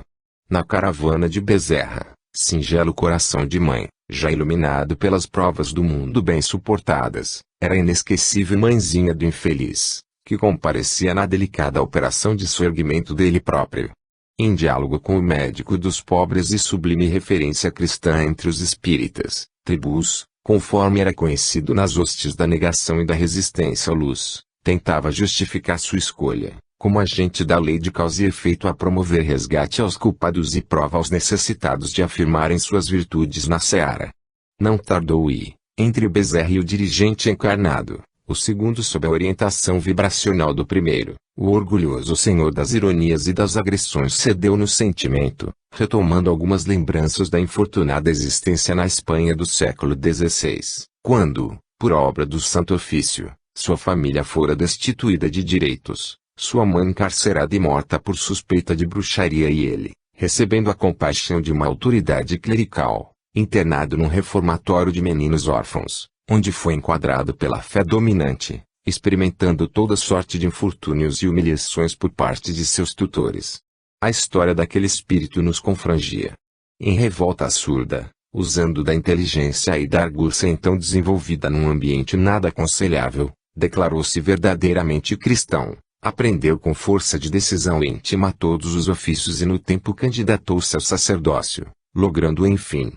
Na caravana de Bezerra, singelo coração de mãe, já iluminado pelas provas do mundo bem suportadas, era a inesquecível mãezinha do infeliz, que comparecia na delicada operação de soerguimento dele próprio. Em diálogo com o médico dos pobres e sublime referência cristã entre os espíritas, tribus, conforme era conhecido nas hostes da negação e da resistência à luz, tentava justificar sua escolha, como agente da lei de causa e efeito, a promover resgate aos culpados e prova aos necessitados de afirmarem suas virtudes na seara. Não tardou e, entre o Bezerra e o dirigente encarnado, o segundo sob a orientação vibracional do primeiro, o orgulhoso senhor das ironias e das agressões cedeu no sentimento, retomando algumas lembranças da infortunada existência na Espanha do século XVI, quando, por obra do Santo Ofício, sua família fora destituída de direitos, sua mãe encarcerada e morta por suspeita de bruxaria e ele, recebendo a compaixão de uma autoridade clerical, internado num reformatório de meninos órfãos, onde foi enquadrado pela fé dominante, experimentando toda sorte de infortúnios e humilhações por parte de seus tutores. A história daquele espírito nos confrangia. Em revolta surda, usando da inteligência e da argúcia então desenvolvida num ambiente nada aconselhável, declarou-se verdadeiramente cristão, aprendeu com força de decisão íntima todos os ofícios e no tempo candidatou-se ao sacerdócio, logrando enfim,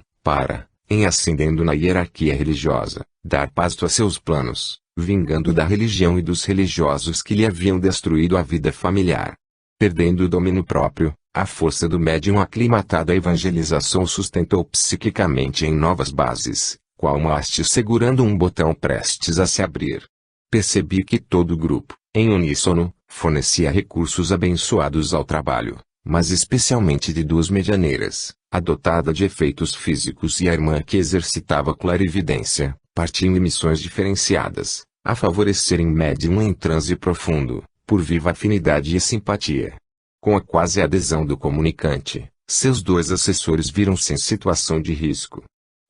em ascendendo na hierarquia religiosa, dar pasto a seus planos, vingando da religião e dos religiosos que lhe haviam destruído a vida familiar. Perdendo o domínio próprio, a força do médium aclimatado à evangelização o sustentou psiquicamente em novas bases, qual uma haste segurando um botão prestes a se abrir. Percebi que todo o grupo, em uníssono, fornecia recursos abençoados ao trabalho, mas especialmente de duas medianeiras, a dotada de efeitos físicos e a irmã que exercitava clarividência, partiam em missões diferenciadas, a favorecerem médium em transe profundo, por viva afinidade e simpatia. Com a quase adesão do comunicante, seus dois assessores viram-se em situação de risco.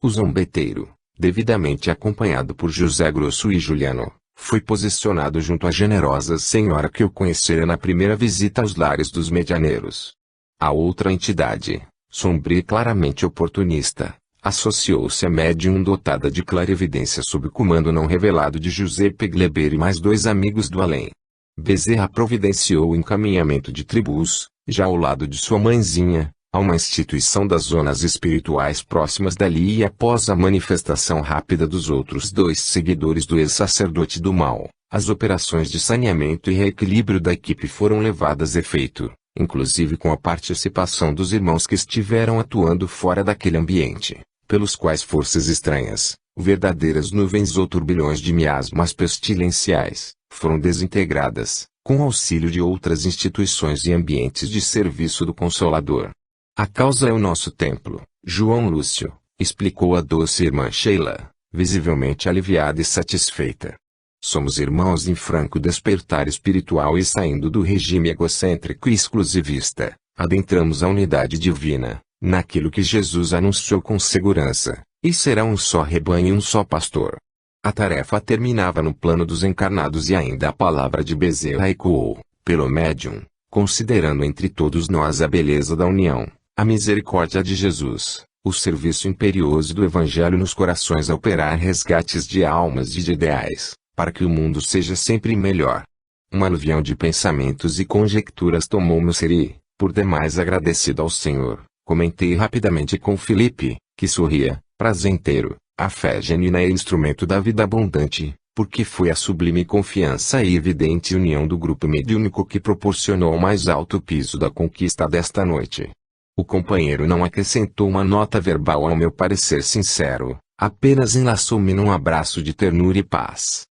O zombeteiro, devidamente acompanhado por José Grosso e Juliano, foi posicionado junto à generosa senhora que o conhecera na primeira visita aos lares dos medianeiros. A outra entidade, sombria e claramente oportunista, associou-se à médium dotada de clarividência sob o comando não revelado de José Pegleber e mais dois amigos do além. Bezerra providenciou o encaminhamento de tribus, já ao lado de sua mãezinha, a uma instituição das zonas espirituais próximas dali, e após a manifestação rápida dos outros dois seguidores do ex-sacerdote do mal, as operações de saneamento e reequilíbrio da equipe foram levadas a efeito, inclusive com a participação dos irmãos que estiveram atuando fora daquele ambiente, pelos quais forças estranhas, verdadeiras nuvens ou turbilhões de miasmas pestilenciais, foram desintegradas, com auxílio de outras instituições e ambientes de serviço do Consolador. A causa é o nosso templo, João Lúcio, explicou a doce irmã Sheila, visivelmente aliviada e satisfeita. Somos irmãos em franco despertar espiritual e saindo do regime egocêntrico e exclusivista, adentramos a unidade divina, naquilo que Jesus anunciou com segurança, e será um só rebanho e um só pastor. A tarefa terminava no plano dos encarnados e ainda a palavra de Bezerra ecoou, pelo médium, considerando entre todos nós a beleza da união, a misericórdia de Jesus, o serviço imperioso do Evangelho nos corações a operar resgates de almas e de ideais, para que o mundo seja sempre melhor. Um aluvião de pensamentos e conjecturas tomou meu ser e, por demais agradecido ao Senhor, comentei rapidamente com Felipe, que sorria, prazenteiro: a fé genuína é instrumento da vida abundante, porque foi a sublime confiança e evidente união do grupo mediúnico que proporcionou o mais alto piso da conquista desta noite. O companheiro não acrescentou uma nota verbal ao meu parecer sincero, apenas enlaçou-me num abraço de ternura e paz.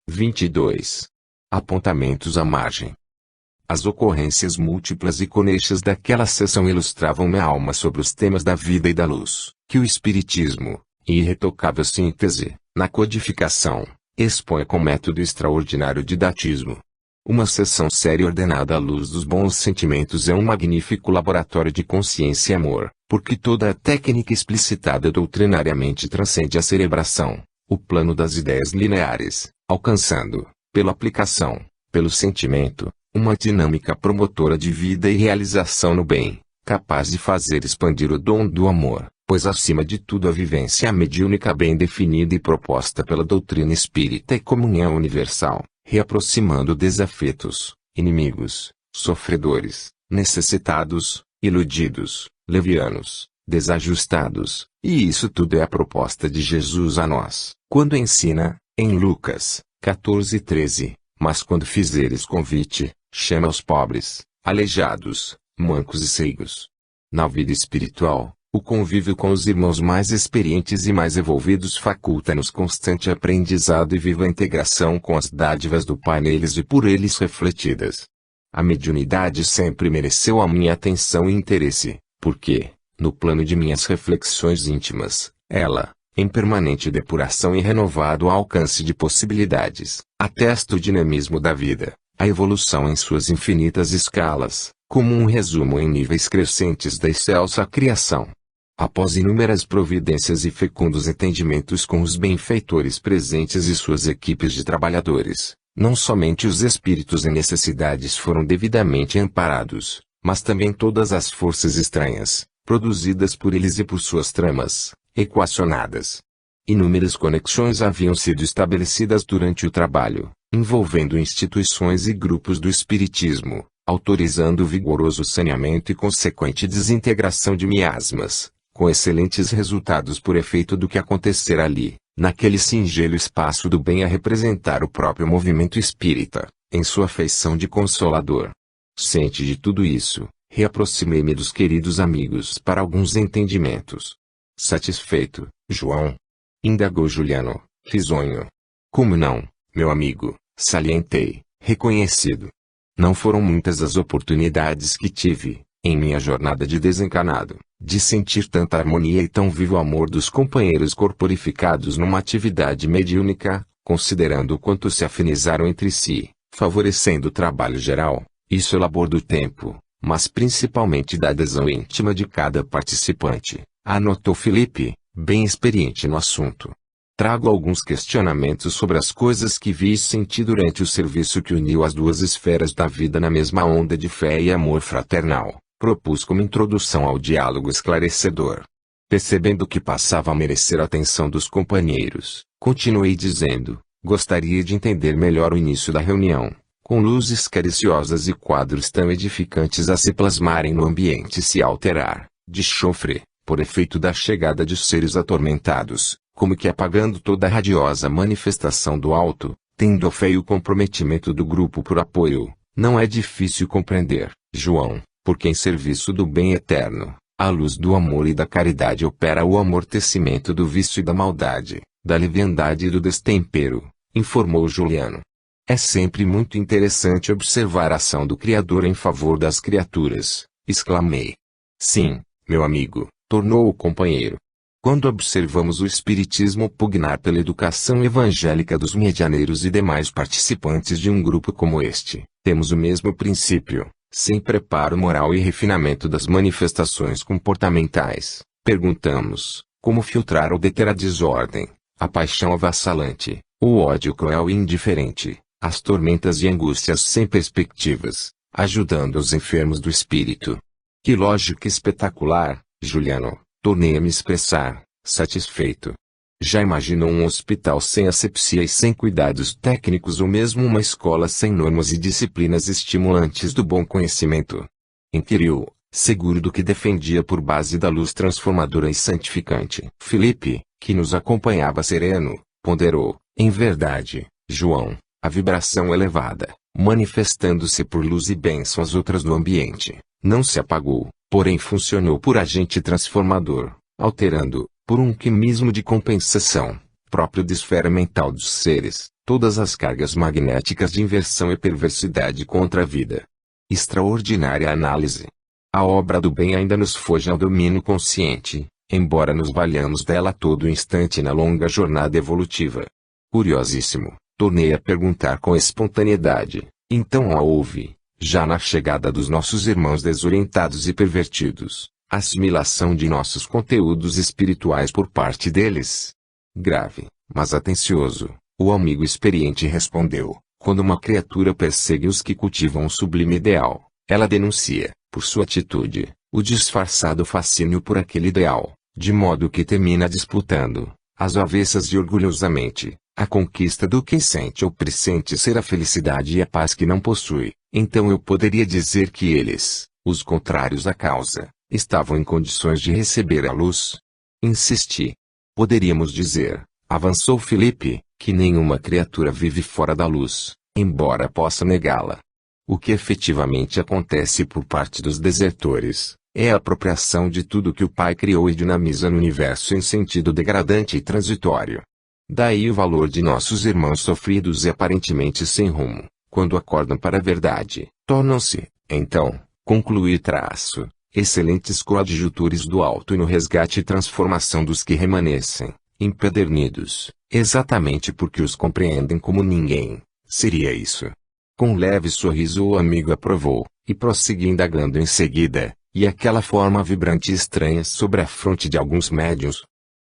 22. Apontamentos à margem. As ocorrências múltiplas e conexas daquela sessão ilustravam minha alma sobre os temas da vida e da luz, que o Espiritismo, em irretocável síntese, na codificação, expõe com método extraordinário didatismo. Uma sessão séria ordenada à luz dos bons sentimentos é um magnífico laboratório de consciência e amor, porque toda a técnica explicitada doutrinariamente transcende a cerebração, o plano das ideias lineares, alcançando, pela aplicação, pelo sentimento, uma dinâmica promotora de vida e realização no bem, capaz de fazer expandir o dom do amor, pois acima de tudo a vivência mediúnica bem definida e proposta pela doutrina espírita é comunhão universal, reaproximando desafetos, inimigos, sofredores, necessitados, iludidos, levianos, desajustados, e isso tudo é a proposta de Jesus a nós, quando ensina, em Lucas 14:13, mas quando fizeres convite, chama os pobres, aleijados, mancos e cegos. Na vida espiritual, o convívio com os irmãos mais experientes e mais evolvidos faculta-nos constante aprendizado e viva integração com as dádivas do Pai neles e por eles refletidas. A mediunidade sempre mereceu a minha atenção e interesse, porque, no plano de minhas reflexões íntimas, ela, em permanente depuração e renovado alcance de possibilidades, atesta o dinamismo da vida, a evolução em suas infinitas escalas, como um resumo em níveis crescentes da excelsa criação. Após inúmeras providências e fecundos entendimentos com os benfeitores presentes e suas equipes de trabalhadores, não somente os espíritos em necessidades foram devidamente amparados, mas também todas as forças estranhas, produzidas por eles e por suas tramas, equacionadas. Inúmeras conexões haviam sido estabelecidas durante o trabalho, envolvendo instituições e grupos do espiritismo, autorizando vigoroso saneamento e consequente desintegração de miasmas, com excelentes resultados por efeito do que acontecer ali, naquele singelo espaço do bem a representar o próprio movimento espírita, em sua feição de consolador. Ciente de tudo isso, reaproximei-me dos queridos amigos para alguns entendimentos. Satisfeito, João? Indagou Juliano, risonho. Como não, meu amigo, salientei, reconhecido. Não foram muitas as oportunidades que tive, em minha jornada de desencarnado, de sentir tanta harmonia e tão vivo amor dos companheiros corporificados numa atividade mediúnica, considerando o quanto se afinizaram entre si, favorecendo o trabalho geral, isso é labor do tempo, mas principalmente da adesão íntima de cada participante, anotou Felipe, bem experiente no assunto. Trago alguns questionamentos sobre as coisas que vi e senti durante o serviço que uniu as duas esferas da vida na mesma onda de fé e amor fraternal. Propus como introdução ao diálogo esclarecedor. Percebendo que passava a merecer a atenção dos companheiros, continuei dizendo: gostaria de entender melhor o início da reunião, com luzes cariciosas e quadros tão edificantes a se plasmarem no ambiente e se alterar, de chofre, por efeito da chegada de seres atormentados, como que apagando toda a radiosa manifestação do alto, tendo a fé e o comprometimento do grupo por apoio. Não é difícil compreender, João, porque em serviço do bem eterno, à luz do amor e da caridade opera o amortecimento do vício e da maldade, da leviandade e do destempero, informou Juliano. É sempre muito interessante observar a ação do Criador em favor das criaturas, exclamei. Sim, meu amigo, tornou o companheiro. Quando observamos o Espiritismo pugnar pela educação evangélica dos medianeiros e demais participantes de um grupo como este, temos o mesmo princípio, sem preparo moral e refinamento das manifestações comportamentais, perguntamos, como filtrar ou deter a desordem, a paixão avassalante, o ódio cruel e indiferente, as tormentas e angústias sem perspectivas, ajudando os enfermos do espírito. Que lógica espetacular, Juliano, tornei a me expressar, satisfeito. Já imaginou um hospital sem asepsia e sem cuidados técnicos ou mesmo uma escola sem normas e disciplinas estimulantes do bom conhecimento? Inquiriu, seguro do que defendia por base da luz transformadora e santificante. Felipe, que nos acompanhava sereno, ponderou, em verdade, João, a vibração elevada, manifestando-se por luz e bênção às outras no ambiente, não se apagou, porém funcionou por agente transformador, alterando, por um quimismo de compensação, próprio de esfera mental dos seres, todas as cargas magnéticas de inversão e perversidade contra a vida. Extraordinária análise. A obra do bem ainda nos foge ao domínio consciente, embora nos valhamos dela a todo instante na longa jornada evolutiva. Curiosíssimo, tornei a perguntar com espontaneidade, então a houve, já na chegada dos nossos irmãos desorientados e pervertidos, assimilação de nossos conteúdos espirituais por parte deles? Grave, mas atencioso, o amigo experiente respondeu, quando uma criatura persegue os que cultivam um sublime ideal, ela denuncia, por sua atitude, o disfarçado fascínio por aquele ideal, de modo que termina disputando, às avessas e orgulhosamente, a conquista do que sente ou pressente ser a felicidade e a paz que não possui. Então eu poderia dizer que eles, os contrários à causa, estavam em condições de receber a luz? Insisti. Poderíamos dizer, avançou Felipe, que nenhuma criatura vive fora da luz, embora possa negá-la. O que efetivamente acontece por parte dos desertores, é a apropriação de tudo que o Pai criou e dinamiza no universo em sentido degradante e transitório. Daí o valor de nossos irmãos sofridos e aparentemente sem rumo, quando acordam para a verdade, tornam-se, então, concluir traço, excelentes coadjutores do alto e no resgate e transformação dos que remanescem, empedernidos, exatamente porque os compreendem como ninguém. Seria isso. Com leve sorriso o amigo aprovou, e prosseguiu indagando em seguida, e aquela forma vibrante e estranha sobre a fronte de alguns médiuns?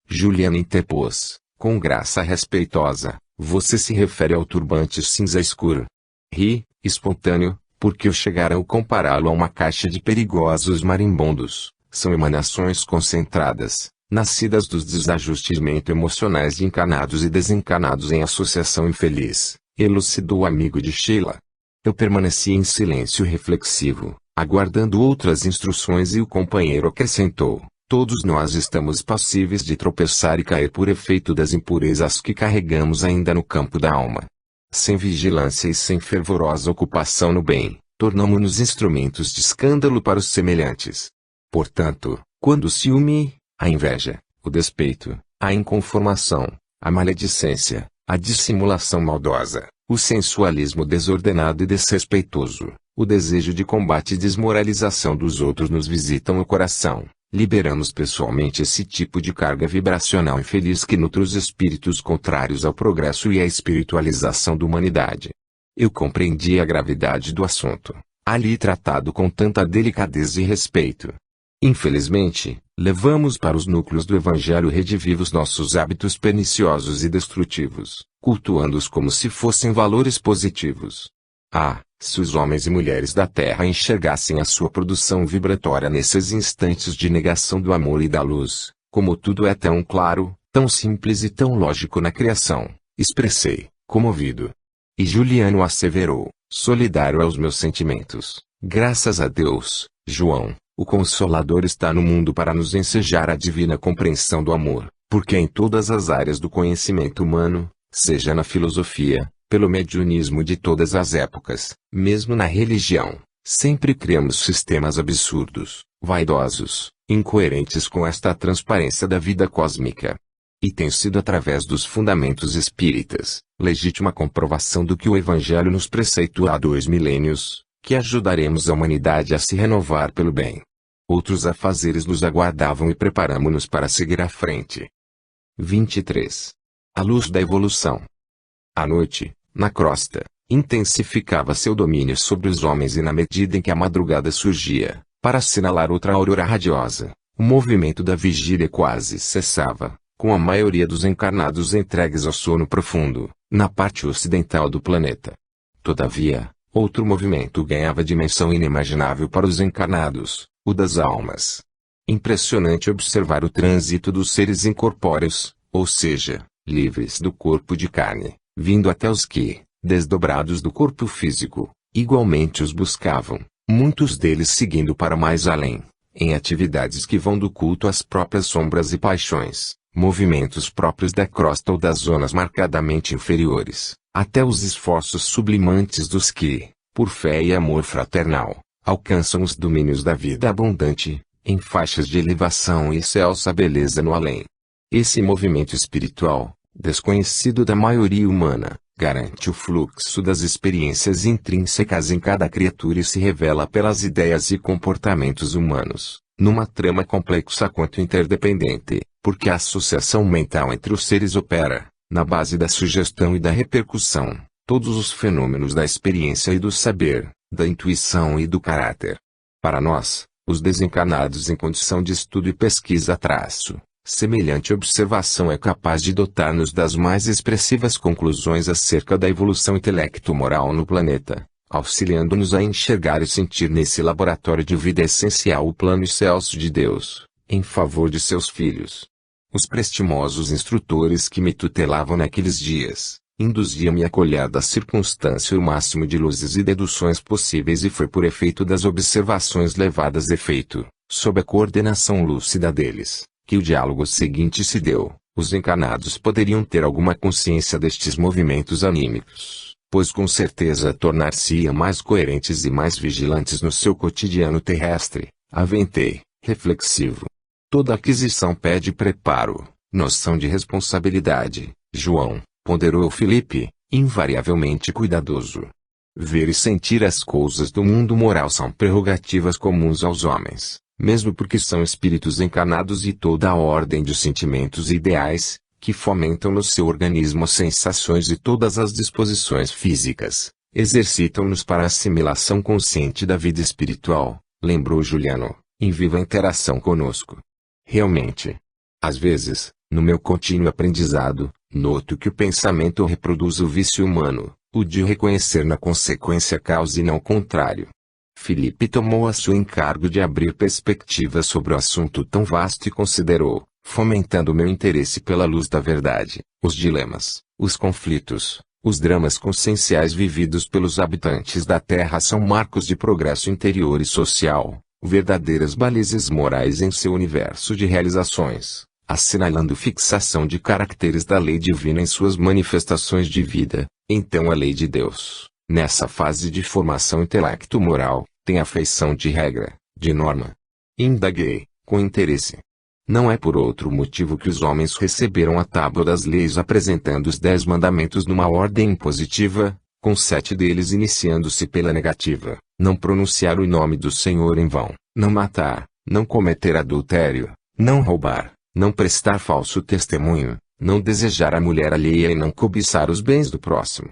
Juliano interpôs, com graça respeitosa, você se refere ao turbante cinza escuro. Ri, espontâneo, porque eu chegara a compará-lo a uma caixa de perigosos marimbondos. São emanações concentradas, nascidas dos desajustes emocionais de encanados e desencanados em associação infeliz, elucidou o amigo de Sheila. Eu permaneci em silêncio reflexivo, aguardando outras instruções e o companheiro acrescentou, todos nós estamos passíveis de tropeçar e cair por efeito das impurezas que carregamos ainda no campo da alma. Sem vigilância e sem fervorosa ocupação no bem, tornamo-nos instrumentos de escândalo para os semelhantes. Portanto, quando o ciúme, a inveja, o despeito, a inconformação, a maledicência, a dissimulação maldosa, o sensualismo desordenado e desrespeitoso, o desejo de combate e desmoralização dos outros nos visitam o coração, liberamos pessoalmente esse tipo de carga vibracional infeliz que nutre os espíritos contrários ao progresso e à espiritualização da humanidade. Eu compreendi a gravidade do assunto, ali tratado com tanta delicadeza e respeito. Infelizmente, levamos para os núcleos do Evangelho redivivos nossos hábitos perniciosos e destrutivos, cultuando-os como se fossem valores positivos. Ah, se os homens e mulheres da Terra enxergassem a sua produção vibratória nesses instantes de negação do amor e da luz, como tudo é tão claro, tão simples e tão lógico na criação, expressei, comovido. E Juliano asseverou, solidário aos meus sentimentos, graças a Deus, João, o Consolador está no mundo para nos ensejar a divina compreensão do amor, porque em todas as áreas do conhecimento humano, seja na filosofia, pelo mediunismo de todas as épocas, mesmo na religião, sempre criamos sistemas absurdos, vaidosos, incoerentes com esta transparência da vida cósmica. E tem sido através dos fundamentos espíritas, legítima comprovação do que o Evangelho nos preceitua há 2 milênios, que ajudaremos a humanidade a se renovar pelo bem. Outros afazeres nos aguardavam e preparamo-nos para seguir à frente. 23. A luz da evolução. À noite, na crosta, intensificava seu domínio sobre os homens e na medida em que a madrugada surgia, para assinalar outra aurora radiosa, o movimento da vigília quase cessava, com a maioria dos encarnados entregues ao sono profundo, na parte ocidental do planeta. Todavia, outro movimento ganhava dimensão inimaginável para os encarnados, o das almas. Impressionante observar o trânsito dos seres incorpóreos, ou seja, livres do corpo de carne, vindo até os que, desdobrados do corpo físico, igualmente os buscavam, muitos deles seguindo para mais além, em atividades que vão do culto às próprias sombras e paixões, movimentos próprios da crosta ou das zonas marcadamente inferiores, até os esforços sublimantes dos que, por fé e amor fraternal, alcançam os domínios da vida abundante, em faixas de elevação e excelsa beleza no além. Esse movimento espiritual, desconhecido da maioria humana, garante o fluxo das experiências intrínsecas em cada criatura e se revela pelas ideias e comportamentos humanos, numa trama complexa quanto interdependente, porque a associação mental entre os seres opera, na base da sugestão e da repercussão, todos os fenômenos da experiência e do saber, da intuição e do caráter. Para nós, os desencarnados em condição de estudo e pesquisa semelhante observação é capaz de dotar-nos das mais expressivas conclusões acerca da evolução intelecto-moral no planeta, auxiliando-nos a enxergar e sentir nesse laboratório de vida essencial o plano excelso de Deus, em favor de seus filhos. Os prestimosos instrutores que me tutelavam naqueles dias, induziam-me a colher da circunstância o máximo de luzes e deduções possíveis e foi por efeito das observações levadas a efeito, sob a coordenação lúcida deles, que o diálogo seguinte se deu. Os encarnados poderiam ter alguma consciência destes movimentos anímicos, pois com certeza tornar-se-iam mais coerentes e mais vigilantes no seu cotidiano terrestre. Aventei, reflexivo. Toda aquisição pede preparo, noção de responsabilidade, João, ponderou Felipe, invariavelmente cuidadoso. Ver e sentir as coisas do mundo moral são prerrogativas comuns aos homens, mesmo porque são espíritos encarnados e toda a ordem de sentimentos e ideais, que fomentam no seu organismo as sensações e todas as disposições físicas, exercitam-nos para a assimilação consciente da vida espiritual, lembrou Juliano, em viva interação conosco. Realmente, às vezes, no meu contínuo aprendizado, noto que o pensamento reproduz o vício humano, o de reconhecer na consequência a causa e não o contrário. Felipe tomou a seu encargo de abrir perspectivas sobre o assunto tão vasto e considerou, fomentando meu interesse pela luz da verdade, os dilemas, os conflitos, os dramas conscienciais vividos pelos habitantes da Terra são marcos de progresso interior e social, verdadeiras balizas morais em seu universo de realizações, assinalando fixação de caracteres da lei divina em suas manifestações de vida. Então a lei de Deus, nessa fase de formação intelecto-moral, tem a feição de regra, de norma. Indaguei, com interesse. Não é por outro motivo que os homens receberam a tábua das leis apresentando os 10 mandamentos numa ordem impositiva, com 7 deles iniciando-se pela negativa: não pronunciar o nome do Senhor em vão, não matar, não cometer adultério, não roubar, não prestar falso testemunho, não desejar a mulher alheia e não cobiçar os bens do próximo.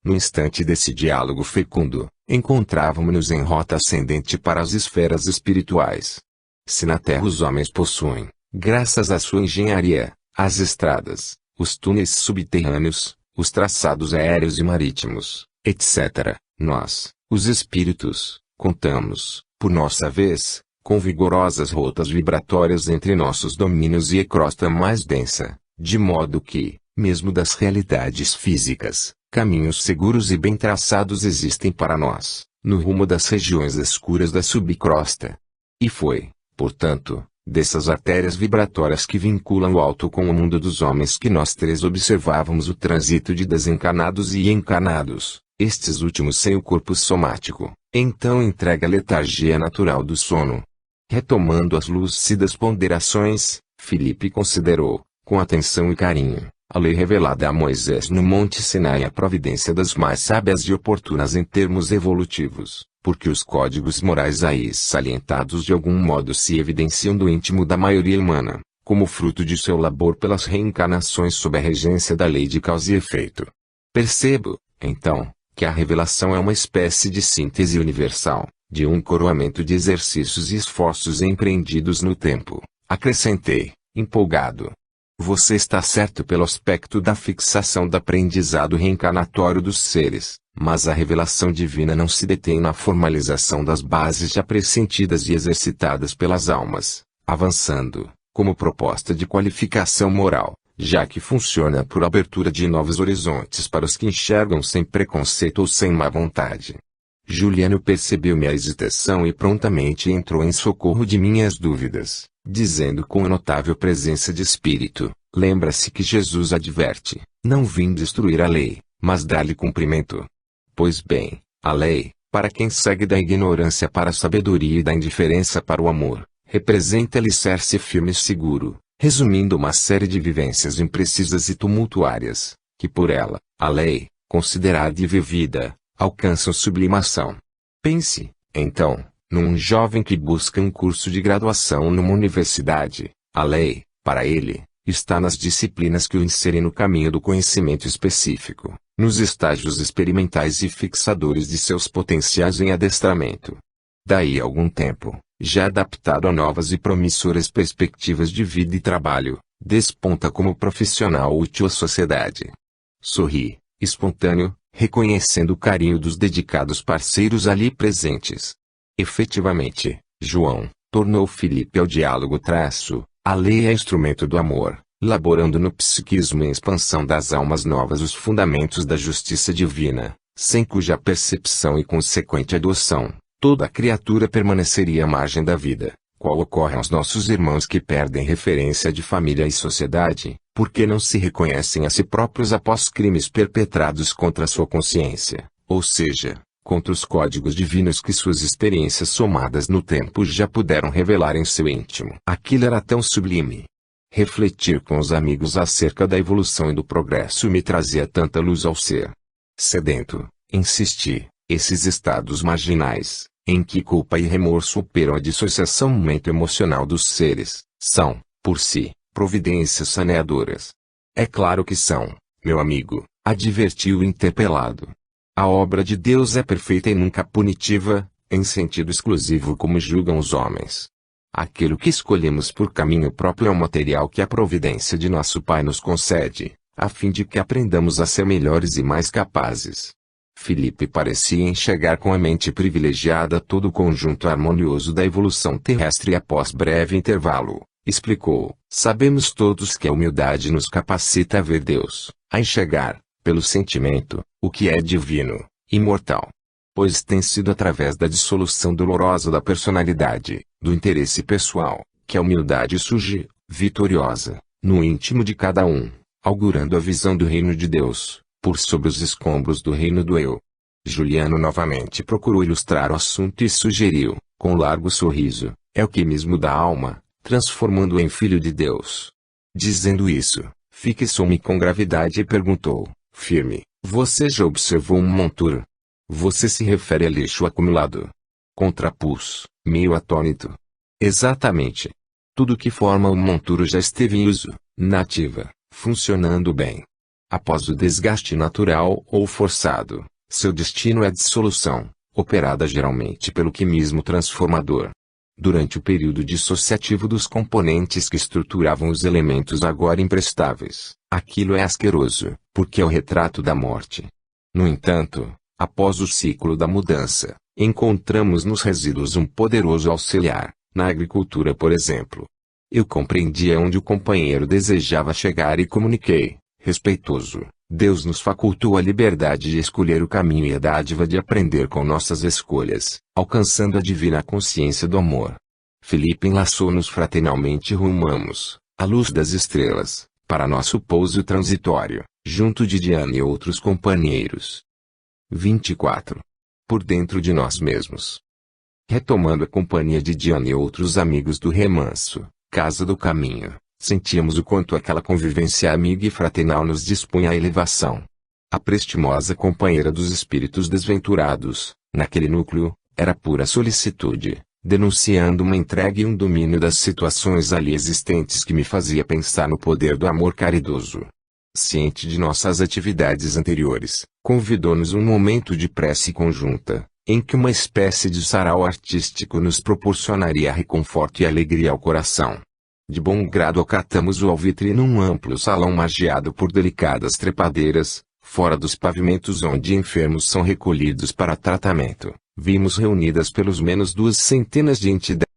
No instante desse diálogo fecundo, encontrávamos-nos em rota ascendente para as esferas espirituais. Se na Terra os homens possuem, graças à sua engenharia, as estradas, os túneis subterrâneos, os traçados aéreos e marítimos, etc., nós, os espíritos, contamos, por nossa vez, com vigorosas rotas vibratórias entre nossos domínios e a crosta mais densa, de modo que, mesmo das realidades físicas, caminhos seguros e bem traçados existem para nós, no rumo das regiões escuras da subcrosta. E foi, portanto, dessas artérias vibratórias que vinculam o alto com o mundo dos homens que nós 3 observávamos o trânsito de desencarnados e encarnados, estes últimos sem o corpo somático, então entregue à letargia natural do sono. Retomando as lúcidas ponderações, Felipe considerou, com atenção e carinho, a lei revelada a Moisés no Monte Sinai e a providência das mais sábias e oportunas em termos evolutivos, porque os códigos morais aí salientados de algum modo se evidenciam do íntimo da maioria humana, como fruto de seu labor pelas reencarnações sob a regência da lei de causa e efeito. Percebo, então, que a revelação é uma espécie de síntese universal, de um coroamento de exercícios e esforços empreendidos no tempo, acrescentei, empolgado. Você está certo pelo aspecto da fixação do aprendizado reencarnatório dos seres, mas a revelação divina não se detém na formalização das bases já pressentidas e exercitadas pelas almas, avançando, como proposta de qualificação moral, já que funciona por abertura de novos horizontes para os que enxergam sem preconceito ou sem má vontade. Juliano percebeu minha hesitação e prontamente entrou em socorro de minhas dúvidas, dizendo com notável presença de espírito: lembra-se que Jesus adverte, não vim destruir a lei, mas dar-lhe cumprimento. Pois bem, a lei, para quem segue da ignorância para a sabedoria e da indiferença para o amor, representa alicerce firme e seguro, resumindo uma série de vivências imprecisas e tumultuárias, que por ela, a lei, considerada e vivida, alcançam sublimação. Pense, então, num jovem que busca um curso de graduação numa universidade. A lei, para ele, está nas disciplinas que o inserem no caminho do conhecimento específico, nos estágios experimentais e fixadores de seus potenciais em adestramento. Daí a algum tempo, já adaptado a novas e promissoras perspectivas de vida e trabalho, desponta como profissional útil à sociedade. Sorri, espontâneo, reconhecendo o carinho dos dedicados parceiros ali presentes. Efetivamente, João, tornou Felipe ao diálogo a lei é instrumento do amor, laborando no psiquismo em expansão das almas novas os fundamentos da justiça divina, sem cuja percepção e consequente adoção, toda criatura permaneceria à margem da vida, qual ocorre aos nossos irmãos que perdem referência de família e sociedade, porque não se reconhecem a si próprios após crimes perpetrados contra sua consciência, ou seja, contra os códigos divinos que suas experiências somadas no tempo já puderam revelar em seu íntimo. Aquilo era tão sublime. Refletir com os amigos acerca da evolução e do progresso me trazia tanta luz ao ser. Sedento, insisti, esses estados marginais, em que culpa e remorso operam a dissociação momento emocional dos seres, são, por si, providências saneadoras. É claro que são, meu amigo, advertiu o interpelado. A obra de Deus é perfeita e nunca punitiva, em sentido exclusivo como julgam os homens. Aquilo que escolhemos por caminho próprio é o material que a providência de nosso Pai nos concede, a fim de que aprendamos a ser melhores e mais capazes. Felipe parecia enxergar com a mente privilegiada todo o conjunto harmonioso da evolução terrestre e após breve intervalo, explicou: sabemos todos que a humildade nos capacita a ver Deus, a enxergar, pelo sentimento, o que é divino, imortal. Pois tem sido através da dissolução dolorosa da personalidade, do interesse pessoal, que a humildade surge, vitoriosa, no íntimo de cada um, augurando a visão do reino de Deus, por sobre os escombros do reino do eu. Juliano novamente procurou ilustrar o assunto e sugeriu, com largo sorriso, é o quimismo da alma, transformando-o em filho de Deus. Dizendo isso, fixou-me com gravidade e perguntou, firme: você já observou um monturo? Você se refere a lixo acumulado? Contrapus, meio atônito. Exatamente. Tudo que forma um monturo já esteve em uso, na ativa, funcionando bem. Após o desgaste natural ou forçado, seu destino é a dissolução, operada geralmente pelo quimismo transformador. Durante o período dissociativo dos componentes que estruturavam os elementos agora imprestáveis, aquilo é asqueroso, porque é o retrato da morte. No entanto, após o ciclo da mudança, encontramos nos resíduos um poderoso auxiliar, na agricultura por exemplo. Eu compreendi aonde o companheiro desejava chegar e comuniquei, respeitoso: Deus nos facultou a liberdade de escolher o caminho e a dádiva de aprender com nossas escolhas, alcançando a divina consciência do amor. Felipe enlaçou-nos fraternalmente e rumamos, à luz das estrelas, para nosso pouso transitório, junto de Diana e outros companheiros. 24. Por dentro de nós mesmos. Retomando a companhia de Diana e outros amigos do remanso, Casa do Caminho, sentíamos o quanto aquela convivência amiga e fraternal nos dispunha à elevação. A prestimosa companheira dos espíritos desventurados, naquele núcleo, era pura solicitude, denunciando uma entrega e um domínio das situações ali existentes que me fazia pensar no poder do amor caridoso. ciente de nossas atividades anteriores, convidou-nos um momento de prece conjunta, em que uma espécie de sarau artístico nos proporcionaria reconforto e alegria ao coração. De bom grado acatamos o alvitre num amplo salão margeado por delicadas trepadeiras, fora dos pavimentos onde enfermos são recolhidos para tratamento. Vimos reunidas pelos menos 200 de entidades